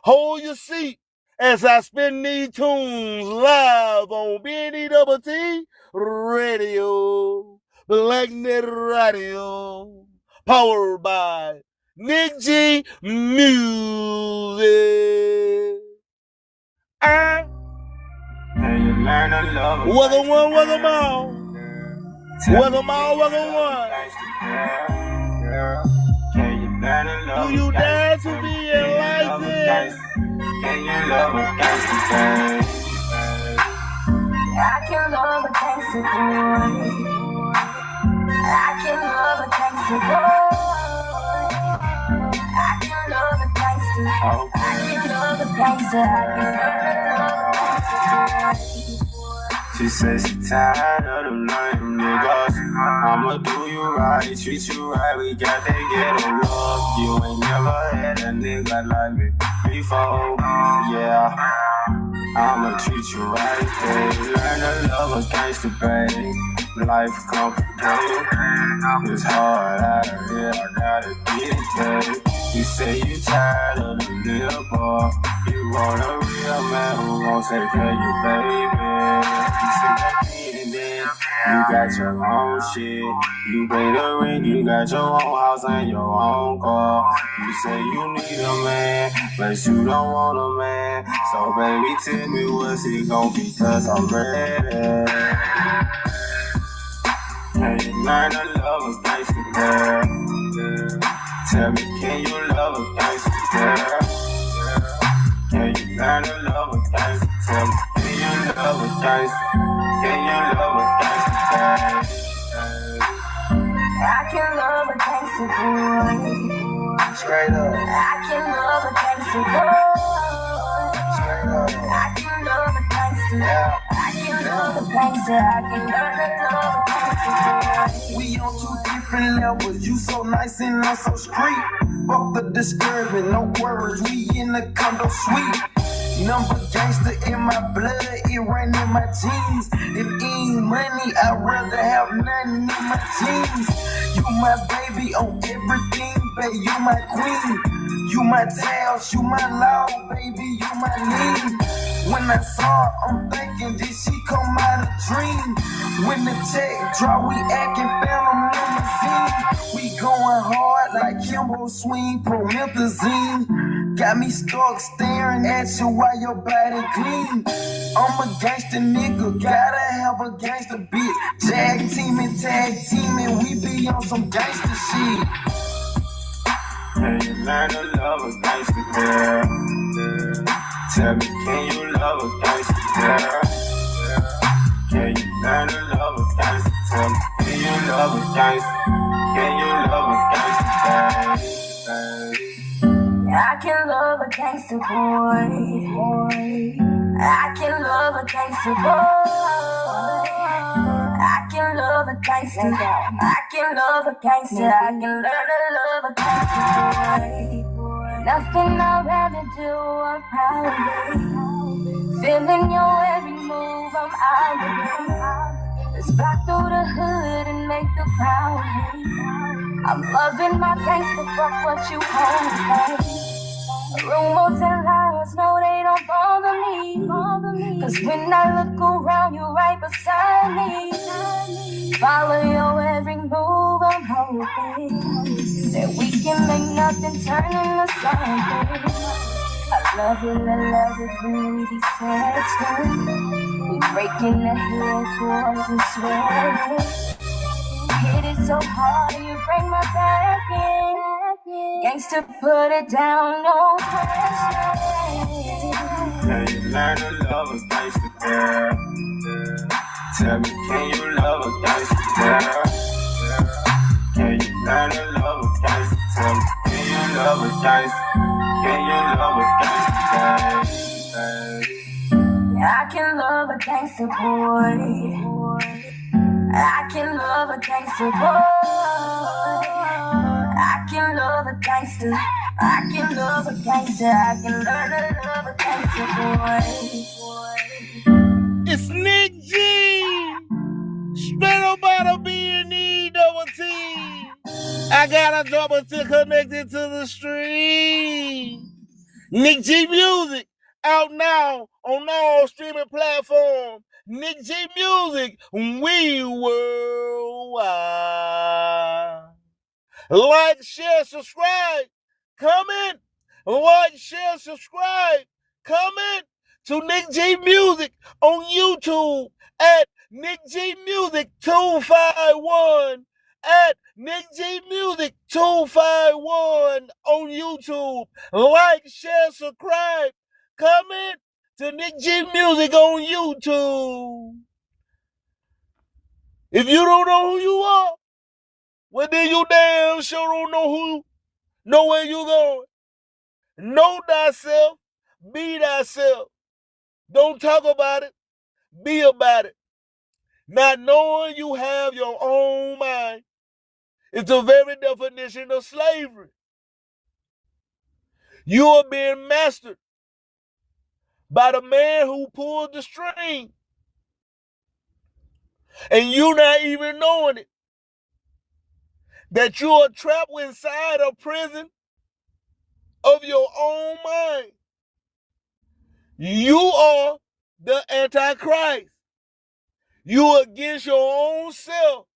Hold your seat as I spin these tunes live on B-NETT Radio, B-NETT Radio, powered by Nick G Music. Welcome one, welcome all. Welcome all, welcome one. Do you dare to be enlightened? Can you love a gangster boy? I can love a gangster boy. I can love a gangster boy. I can love a gangster. I can love a gangster. I can love a gangster. She says she tired of them lame niggas. I'ma do you right, treat you right. We got that ghetto love. You ain't never had a nigga like me before. Yeah, I'ma treat you right, babe. Learn to love a gangster, babe. Life complicated. It's hard out here. I gotta get it, babe. You say you tired of the little boy. You want a real man who won't take care of you, baby. You say that beating then. You got your own shit. You pay the rent. You got your own house and your own car. You say you need a man, but you don't want a man. So baby, tell me what's it gon' be, cause I'm ready. Can you learn to love a gangster girl? Tell me, can you love a gangster girl? Can you learn to love a gangster? Tell me, can you love a gangster? Can you love a gangster girl? I can love a gangster boy. Straight up. I can love a gangster boy. Straight up. I can love a gangster. Yeah. I can love a gangster. I can learn to love a gangster boy. We on two different levels. You so nice and I'm so street. Fuck the disturbing, no worries. We in the condo suite. Number gangster in my blood, it ran in my jeans. If it ain't money, I'd rather have nothing in my jeans. You my baby on everything, baby, you my queen. You my tails, you my law, baby, you my lean. When I saw her, I'm thinking, did she come out of dream? When the check drop, we acting phantom limousine. We going hard like Kimbo Swing, promethazine. Got me stuck staring at you while your body clean. I'm a gangster nigga, gotta have a gangster bitch. Tag teaming, we be on some gangster shit. Can you learn to love a gangster girl? Tell me, can you love a gangster, girl? Can you learn to love a gangster? Tell me, can you love a gangster? Can you love a gangster, baby? I can love a gangster boy. I can love a gangster boy. I can love a gangster. I can love a gangster. I can learn to love a gangster boy. Nothing I'd rather do, I'm proud of it. Feeling your every move, I'm out of it. Let's fly through the hood and make the crowd hate. I'm loving my gangster, fuck what you hold, baby. Rumors and lies, no, they don't bother me. Cause when I look around, you're right beside me. Follow your every move, I'm hoping that we can make nothing turn into something. I love it when we be sexting. We breaking the headboards and sweating. Hit it so hard, you break my back in. Gangsta, put it down, no pressure. Can you learn to love a gangsta, girl? Tell me, can you love a gangsta, girl? Can you learn to love a gangsta? Tell me, can you love a gangsta? Can you love a gangsta, baby? I can love a gangsta boy. I can love a gangster boy. I can love a gangster. I can love a gangster. I can learn to love a gangster boy. It's Nick G. Straight up out of B-NETT double T. I got a double T connected to the street. Nick G Music out now on all streaming platforms. Nick G Music, we worldwide. Like, share, subscribe, comment. Like, share, subscribe, comment to Nick G Music on YouTube at Nick G Music 251. At Nick G Music 251 on YouTube. Like, share, subscribe, comment to Nick G Music on YouTube. If you don't know who you are, well then you damn sure don't know where you going. Know thyself, be thyself. Don't talk about it, be about it. Not knowing you have your own mind is the very definition of slavery. You are being mastered by the man who pulled the string. And you not even knowing it. That you are trapped inside a prison of your own mind. You are the Antichrist. You are against your own self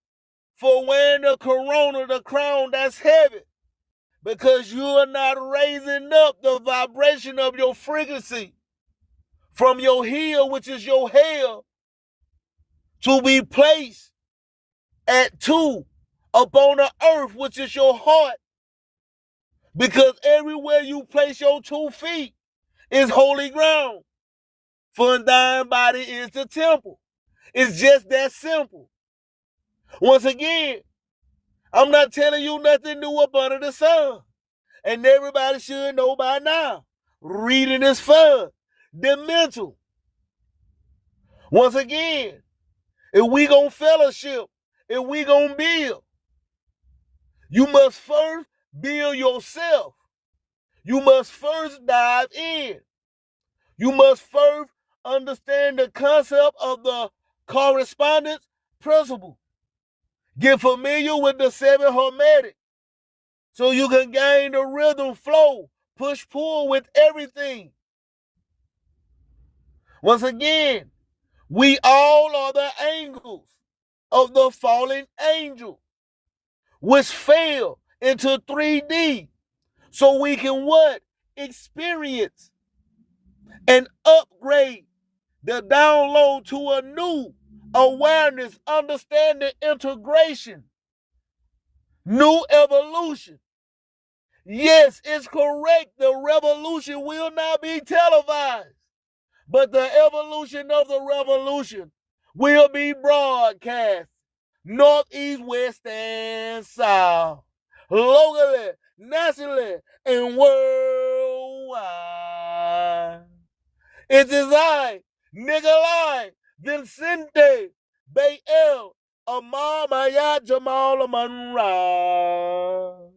for wearing the corona, the crown that's heavy. Because you are not raising up the vibration of your frequency from your heel, which is your hell, to be placed at 2 upon the earth, which is your heart. Because everywhere you place your 2 feet is holy ground. For thine body is the temple. It's just that simple. Once again, I'm not telling you nothing new up under the sun. And everybody should know by now. Reading is fun. The mental. Once again, if we gonna fellowship, if we gonna build, you must first build yourself. You must first dive in. You must first understand the concept of the correspondence principle. Get familiar with the 7 hermetic so you can gain the rhythm, flow, push, pull with everything. Once again, we all are the angels of the fallen angel, which fell into 3D so we can what? Experience and upgrade the download to a new awareness, understanding, integration, new evolution. Yes, it's correct. The revolution will not be televised, but the evolution of the revolution will be broadcast. North, east, west, and south. Locally, nationally, and worldwide. It is I, Nikolai Vincente Bayel Amar Mayat Jamal Monroe.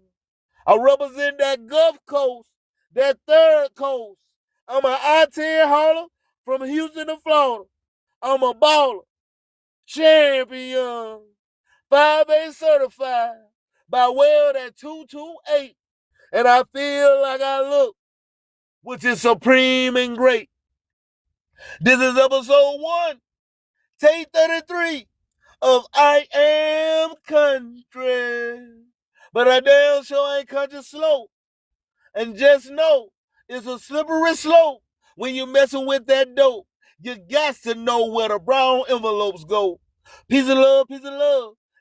I represent that Gulf Coast, that third coast. I'm an I-10 hauler from Houston to Florida. I'm a baller, champion, 5A certified by way of that 228. And I feel like I look, which is supreme and great. This is episode 1, take 33 of I Am Country. But I damn sure ain't country slow. And just know, it's a slippery slope when you're messing with that dope. You got to know where the brown envelopes go. Peace of love,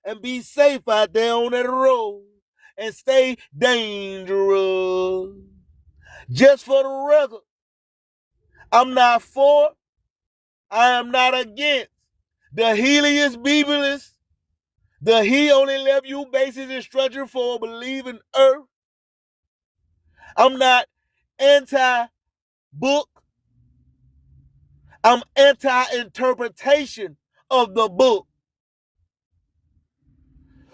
and be safe out there on that road. And stay dangerous. Just for the record, I'm not for, I am not against the Helios Bibulus, the he only left you basis and structure for believing earth. I'm not anti-book. I'm anti-interpretation of the book.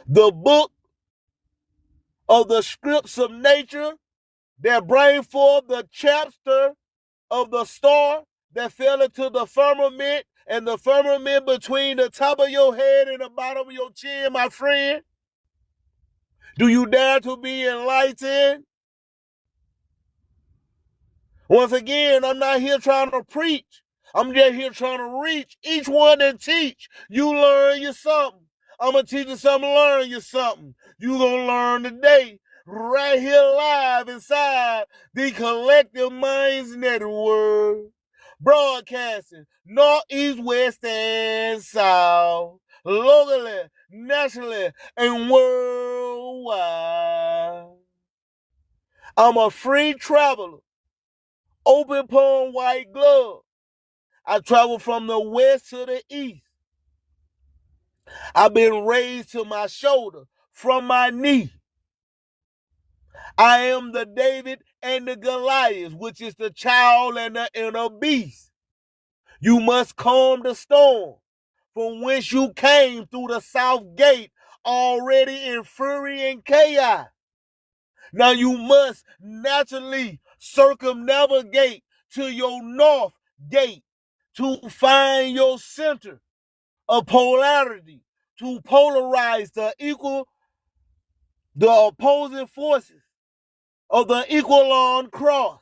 The book of the scripts of nature that bring forth the chapter of the star that fell into the firmament, and the firmament between the top of your head and the bottom of your chin, my friend. Do you dare to be enlightened? Once again, I'm not here trying to preach. I'm just here trying to reach each one and teach. You learn you something. I'm going to teach you something, learn you something. You going to learn today, right here live inside the Collective Minds Network. Broadcasting north, east, west, and south. Locally, nationally, and worldwide. I'm a free traveler. Open palm white glove. I travel from the west to the east. I've been raised to my shoulder, from my knee. I am the David and the Goliath, which is the child and the inner beast. You must calm the storm from whence you came through the south gate, already in fury and chaos. Now you must naturally circumnavigate to your north gate to find your center of polarity, to polarize the opposing forces of the equalon cross,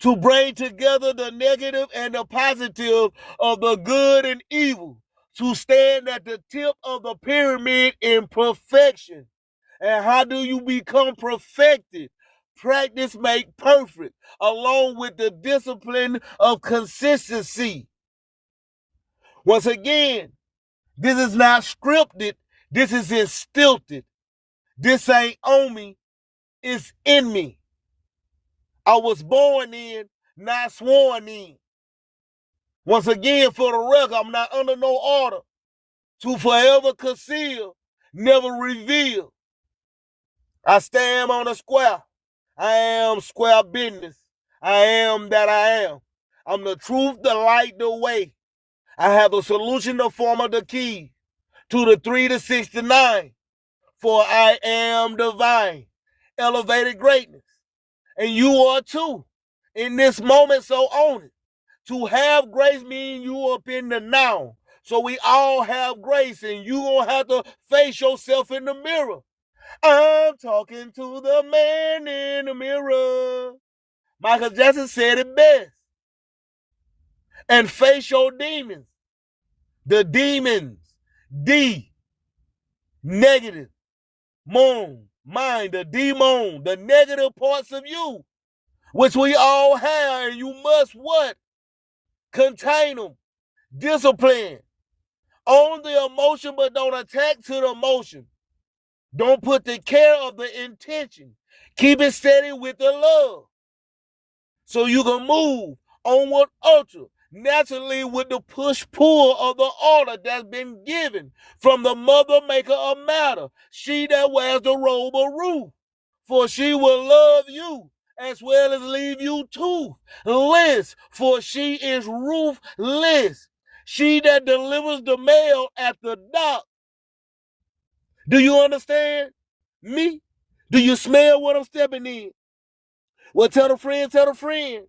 to bring together the negative and the positive of the good and evil, to stand at the tip of the pyramid in perfection. And how do you become perfected? Practice make perfect, along with the discipline of consistency. Once again, this is not scripted. This is instilled. This ain't on me. It's in me. I was born in, not sworn in. Once again, for the record, I'm not under no order to forever conceal, never reveal. I stand on a square. I am square business. I am that I am. I'm the truth, the light, the way. I have a solution, the form of the key to the 3 to 6 to 9. For I am divine, elevated greatness. And you are too. In this moment, so own it. To have grace means you up in the now. So we all have grace, and you gonna have to face yourself in the mirror. I'm talking to the man in the mirror. Michael Jackson said it best. And face your demons. The demons. D. Negative. Moan. Mind. The demon. The negative parts of you. Which we all have. And you must what? Contain them. Discipline. Own the emotion, but don't attack to the emotion. Don't put the care of the intention. Keep it steady with the love. So you can move onward ultra naturally with the push-pull of the order that's been given from the mother maker of matter, she that wears the robe of Ruth. For she will love you as well as leave you toothless, for she is ruthless. She that delivers the mail at the dock. Do you understand me? Do you smell what I'm stepping in? Well, tell a friend, tell a friend.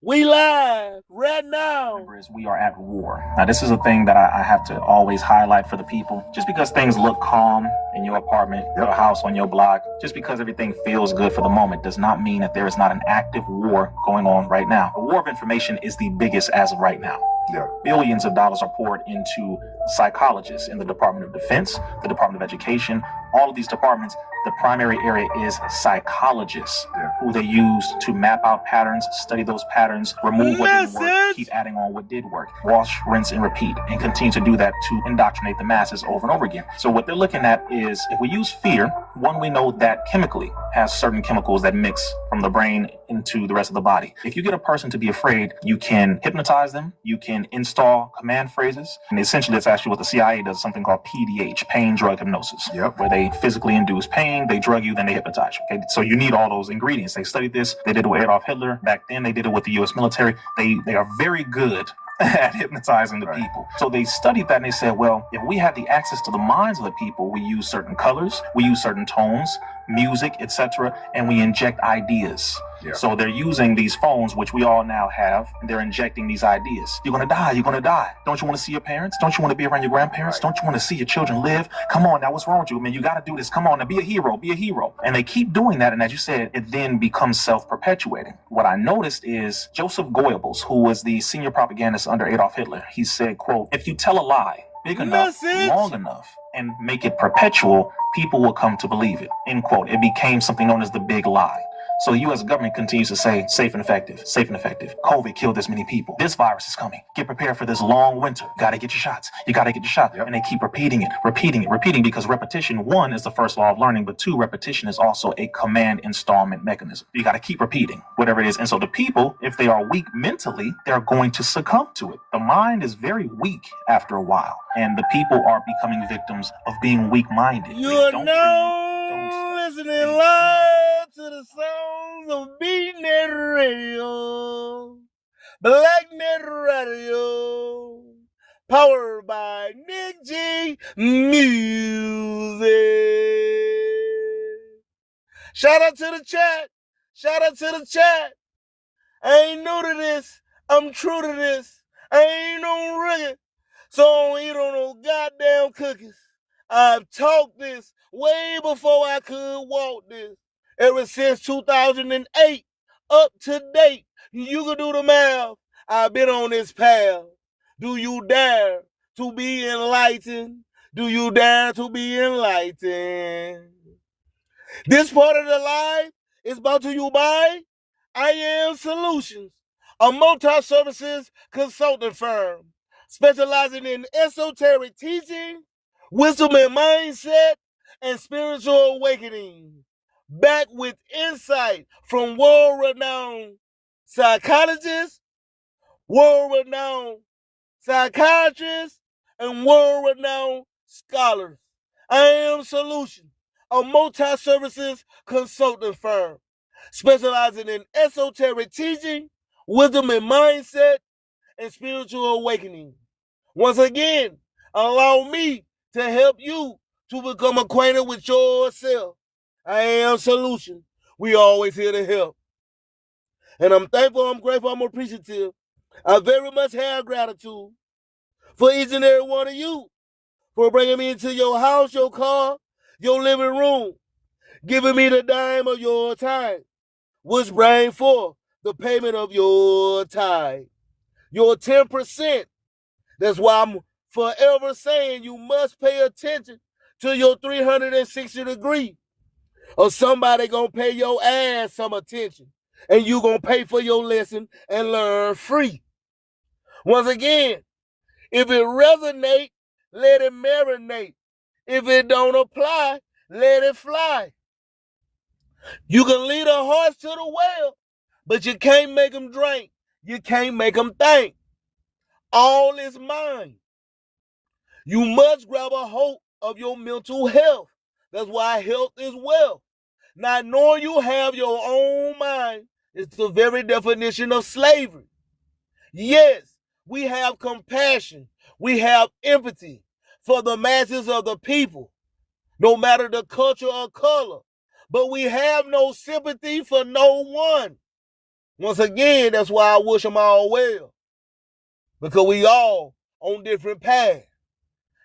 We live right now. We are at war. Now, this is a thing that I have to always highlight for the people. Just because things look calm in your apartment, your house, on your block, just because everything feels good for the moment does not mean that there is not an active war going on right now. The war of information is the biggest as of right now. Yeah. Billions of dollars are poured into psychologists in the Department of Defense, the Department of Education, all of these departments. The primary area is psychologists, who they use to map out patterns, study those patterns, remove what didn't work, keep adding on what did work, wash, rinse, and repeat, and continue to do that to indoctrinate the masses over and over again. So what they're looking at is, if we use fear, one, we know that chemically has certain chemicals that mix from the brain into the rest of the body. If you get a person to be afraid, you can hypnotize them, you can install command phrases, and essentially it's actually what the CIA does, something called PDH, pain drug hypnosis, where they physically induce pain, they drug you, then they hypnotize you. Okay, so you need all those ingredients. They studied this. They did it with Adolf Hitler. Back then, they did it with the U.S. military. They are very good at hypnotizing the people. So they studied that and they said, well, if we have the access to the minds of the people, we use certain colors, we use certain tones, music, etc., and we inject ideas. So they're using these phones, which we all now have, and they're injecting these ideas. You're going to die. You're going to die. Don't you want to see your parents? Don't you want to be around your grandparents? Don't you want to see your children live? Come on, now what's wrong with you? Man, you got to do this. Come on, now be a hero. Be a hero. And they keep doing that. And as you said, it then becomes self-perpetuating. What I noticed is Joseph Goebbels, who was the senior propagandist under Adolf Hitler, he said, quote, if you tell a lie big enough, long enough, and make it perpetual, people will come to believe it, end quote. It became something known as the big lie. So the U.S. government continues to say, safe and effective, safe and effective. COVID killed this many people. This virus is coming. Get prepared for this long winter. You got to get your shots. You got to get your shot. And they keep repeating it, because repetition, one, is the first law of learning, but two, repetition is also a command installment mechanism. You got to keep repeating whatever it is. And so the people, if they are weak mentally, they're going to succumb to it. The mind is very weak after a while, and the people are becoming victims of being weak-minded. You're now listening live to the sounds of B-NETT Radio, BlackNet Radio, powered by Nick G Music. Shout out to the chat. Shout out to the chat. I ain't new to this. I'm true to this. I ain't no rigger, so I don't eat on no goddamn cookies. I've talked this way before I could walk this. Ever since 2008, up to date, you can do the math. I've been on this path. Do you dare to be enlightened? Do you dare to be enlightened? This part of the life is brought to you by I Am Solutions, a multi-services consulting firm specializing in esoteric teaching, wisdom and mindset, and spiritual awakening. Back with insight from world-renowned psychologists, world-renowned psychiatrists, and world-renowned scholars. I Am Solution, a multi-services consulting firm specializing in esoteric teaching, wisdom and mindset, and spiritual awakening. Once again, allow me to help you to become acquainted with yourself. I Am Solution. We always here to help. And I'm thankful, I'm grateful, I'm appreciative. I very much have gratitude for each and every one of you for bringing me into your house, your car, your living room, giving me the dime of your time, which bring forth the payment of your tithe, your 10%. That's why I'm forever saying you must pay attention to your 360 degree, or somebody gonna pay your ass some attention, and you gonna pay for your lesson and learn free. Once again, if it resonate, let it marinate. If it don't apply, let it fly. You can lead a horse to the well, but you can't make him drink. You can't make him think. All is mine. You must grab a hold of your mental health. That's why health is wealth. Not knowing you have your own mind is the very definition of slavery. Yes, we have compassion. We have empathy for the masses of the people, no matter the culture or color. But we have no sympathy for no one. Once again, that's why I wish them all well. Because we all on different paths.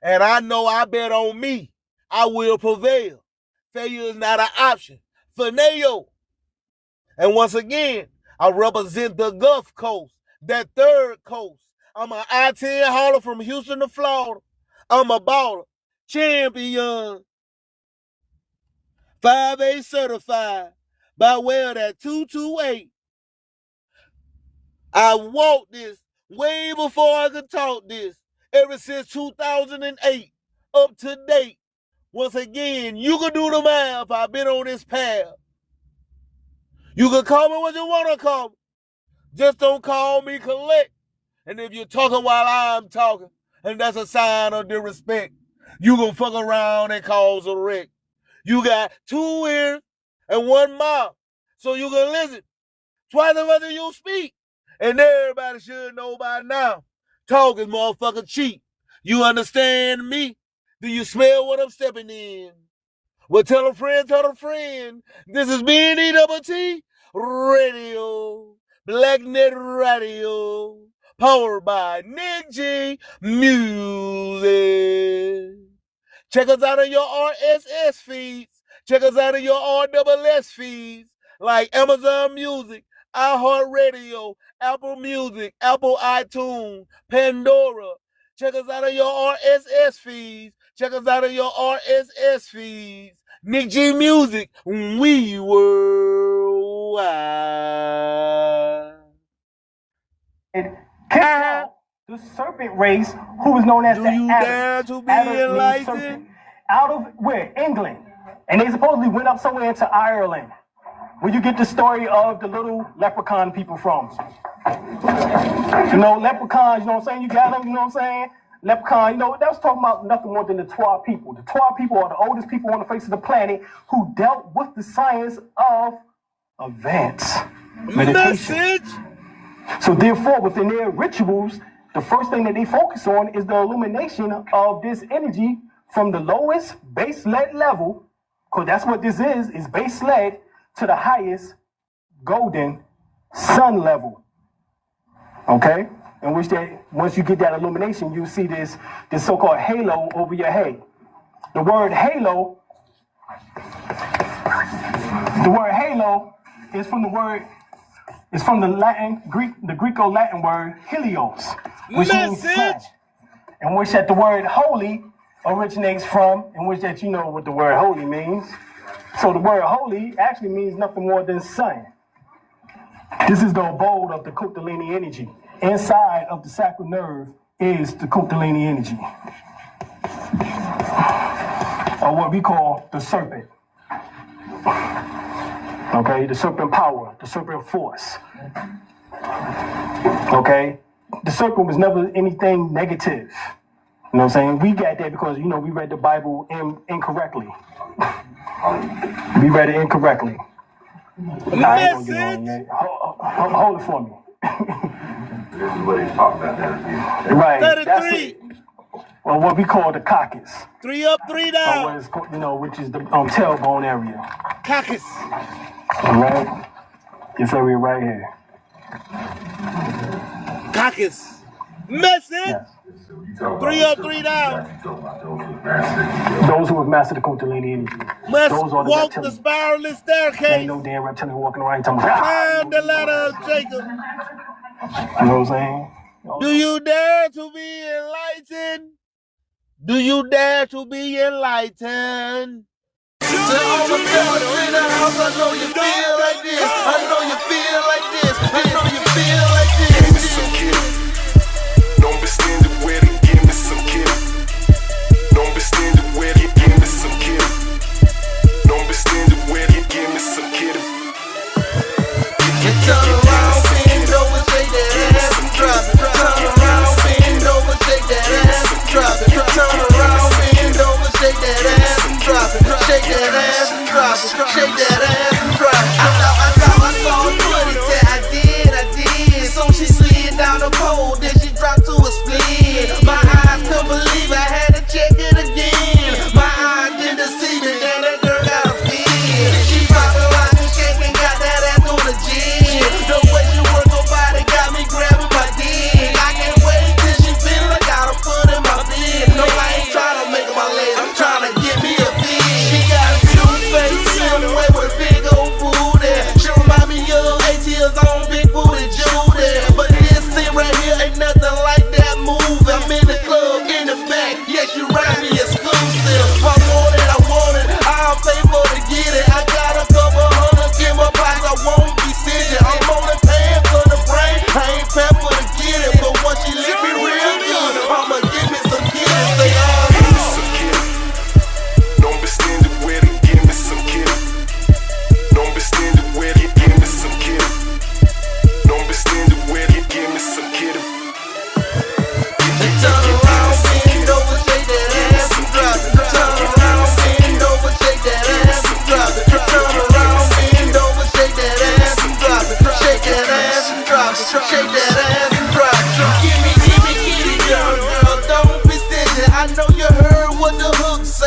And I know I bet on me, I will prevail. Failure is not an option. Fineo. And once again, I represent the Gulf Coast, that third coast. I'm an I-10 hauler from Houston to Florida. I'm a baller, champion. 5A certified by way of that 228. I walked this way before I could talk this. Ever since 2008, up to date. Once again, you can do the math. I've been on this path. You can call me what you want to call me. Just don't call me collect. And if you're talking while I'm talking, and that's a sign of disrespect, you gonna fuck around and cause a wreck. You got 2 ears and 1 mouth, so you can listen twice as much as you speak. And everybody should know by now, talk is motherfucking cheap. You understand me? Do you smell what I'm stepping in? Well, tell a friend, this is B-NETT Radio, BlackNet Radio, powered by Nick G Music. Check us out on your RSS feeds. Check us out on your RSS feeds, like Amazon Music, iHeartRadio, Apple Music, Apple iTunes, Pandora. Check us out on your RSS feeds. Check us out on your RSS feeds. Nick G Music, we worldwide. The serpent race, who was known as Do the you dare to be enlightened? Out of where? England. And they supposedly went up somewhere into Ireland, where you get the story of the little leprechaun people from. You know, leprechauns, you know what I'm saying? You got them, you know what I'm saying? Leprechaun, you know, that was talking about nothing more than the Twa people. The Twa people are the oldest people on the face of the planet who dealt with the science of advanced meditation. Message. So therefore, within their rituals, the first thing that they focus on is the illumination of this energy from the lowest base lead level, because that's what this is base lead, to the highest golden sun level. Okay? In which that, once you get that illumination, you see this so-called halo over your head. The word halo is from the Greco-Latin word helios, which means sun. In which that the word holy originates from, in which that you know what the word holy means. So the word holy actually means nothing more than sun. This is the abode of the Kundalini energy. Inside of the sacral nerve is the Kundalini energy, or what we call the serpent. Okay, the serpent power, the serpent force. Okay, the serpent was never anything negative. You know what I'm saying? We got that because, you know, we read the Bible incorrectly. We read it incorrectly. Hold it for me. Everybody's talking about that. Right, that's it. Well, what we call the caucus. 3 up, 3 down. What is, you know, which is the tailbone area. Caucus. All right, this area right here. Caucus. Message. Yes. 3 up, 3 down. Those who have mastered the Kundalini energy. Must Those are the walk the reptilians. spiral staircase. Ain't no damn reptilian walking around talking about, Climb the ladder of Jacob. you know what I'm saying? Do you dare to be enlightened? Do you dare to be enlightened? To all the fellas in the house, I know you feel like this. I know you feel like this. I know you feel like this. Give me some kid. Don't be standing with it. Give me some kid. Don't be standing with it. Give me some kid.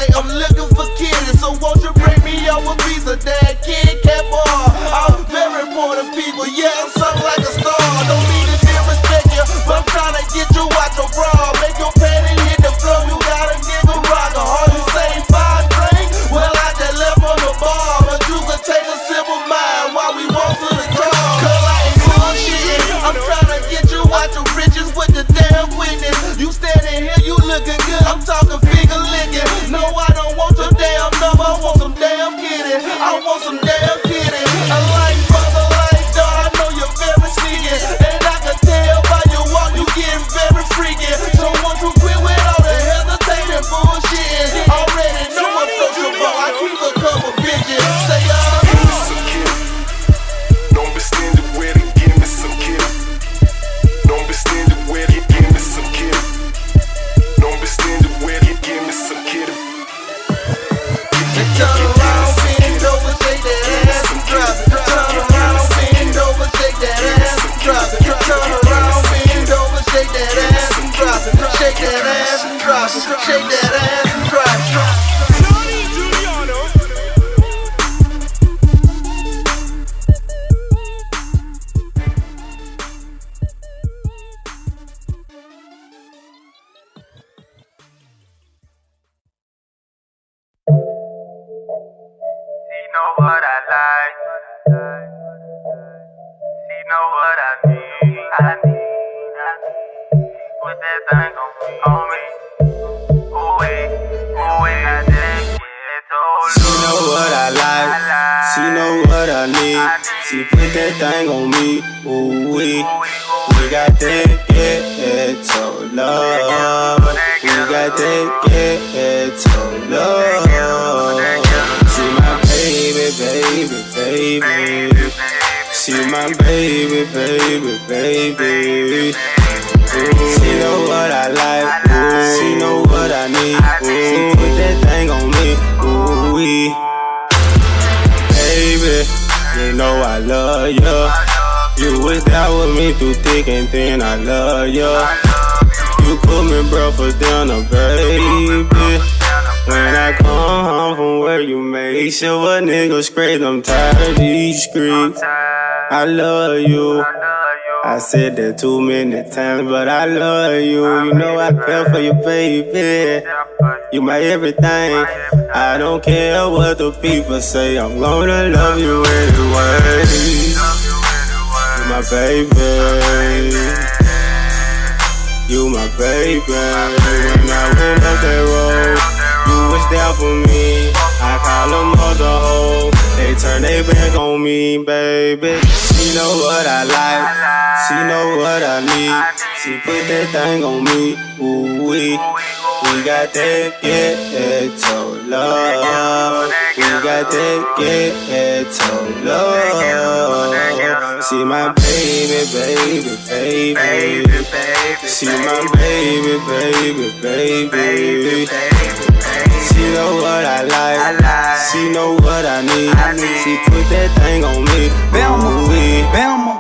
say I'm looking for kitties, so won't you bring me up a piece of that Kit Kat bar? I'm very important people, yeah, I'm something like a star. Don't mean to disrespect you, but I'm trying to get you out your bra. Make your panty hit the floor, you got a nigga rocker. All you say 5 drink, well I just left on the bar, but you could take a sip of mine while we walk to the car. Cause I ain't bullshit, I'm trying to get you out your riches with the damn witness. You standing here, you looking good, I'm talking finger licking. No, I don't want your damn number, I want some damn kitty. I want some damn kitty. I like brother, like dog, I know you're very sneaky, and I can tell by your walk you getting very freaky. So won't you quit with all the hesitating bullshit? Already know I'm sociable, I keep a couple bitches. Say Give me some kitty. Don't be stingy with it. Give me some kitty. Don't be stingy with it. Give me some kitty. Don't be stingy with it. Give me some kitty. turn around, bend over, shake that ass and drop it. Turn around, bend over, shake that ass and drop it. Turn around, bend over, shake that ass and drop it. Shake that ass and drop it. Shake that ass and drop it. She know what I like. She know what I need. Put that thing on me. Ooh, I just get told. She know what I like. She know what I need. She put that thing on me. Ooh, we got that ghetto love. We got that ghetto love. She my baby, baby. She my baby, baby, baby. She know what I like. She know what I need. She put that thing on me. Ooh, baby, you know I love you. You was down with me through thick and thin. I love you. You put me breakfast dinner, baby. When I come home from work, you make sure a nigga straight. I'm tired of these streets. I love you. I said that too many times, but I love you. You know I care for you, baby. You my everything. I don't care what the people say. I'm gonna love you anyway. You my baby. You my baby. When I went up that road, you was there for me. I call them mother hoe. They turn their back on me, baby. She know what I like. She know what I need. She put that thing on me. Ooh, we got that ghetto love. We got that ghetto love. She my baby, baby, baby. She my baby, baby, baby. She know what I like. She know what I need. She put that thing on me. Bama.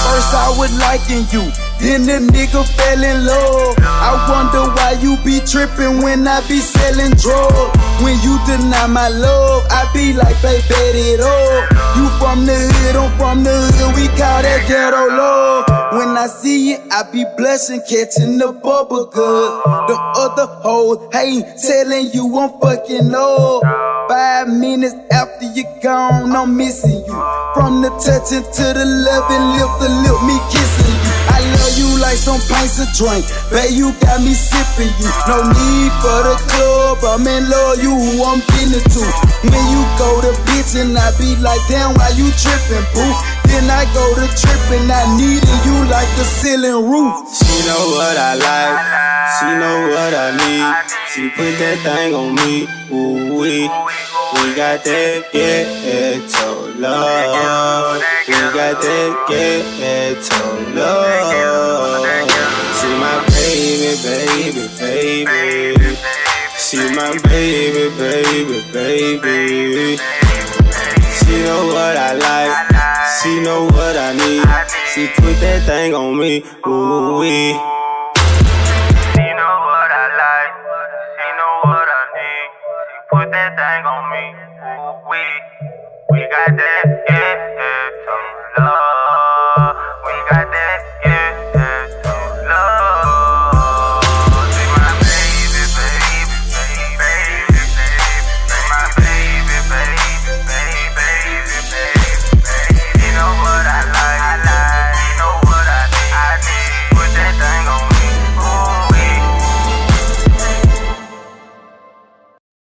First I was liking you, then the nigga fell in love. I wonder why you be trippin' when I be selling drugs. When you deny my love, I be like, baby, bet it up. You from the hood, I'm from the hood, we call that ghetto love. When I see you, I be blushing, catching the bubble good. The other hoes hating, telling you I'm fucking up. 5 minutes after you gone, I'm missing you. From the touching to the loving, lip to lip, me kissing you. I love you like some pints of drink, babe, you got me sipping you. No need for the club, I'm in love, you who I'm getting to. When you go to bitchin', I be like, damn, why you trippin', boo? Then I go to trippin', I needed you like the ceiling roof. She know what I like, she know what I need. She put that thing on me, ooh, we got that ghetto love. We got that ghetto love. She my baby, baby, baby. She my baby, baby, baby. She know what I like, she know what I need. She put that thing on me, ooh,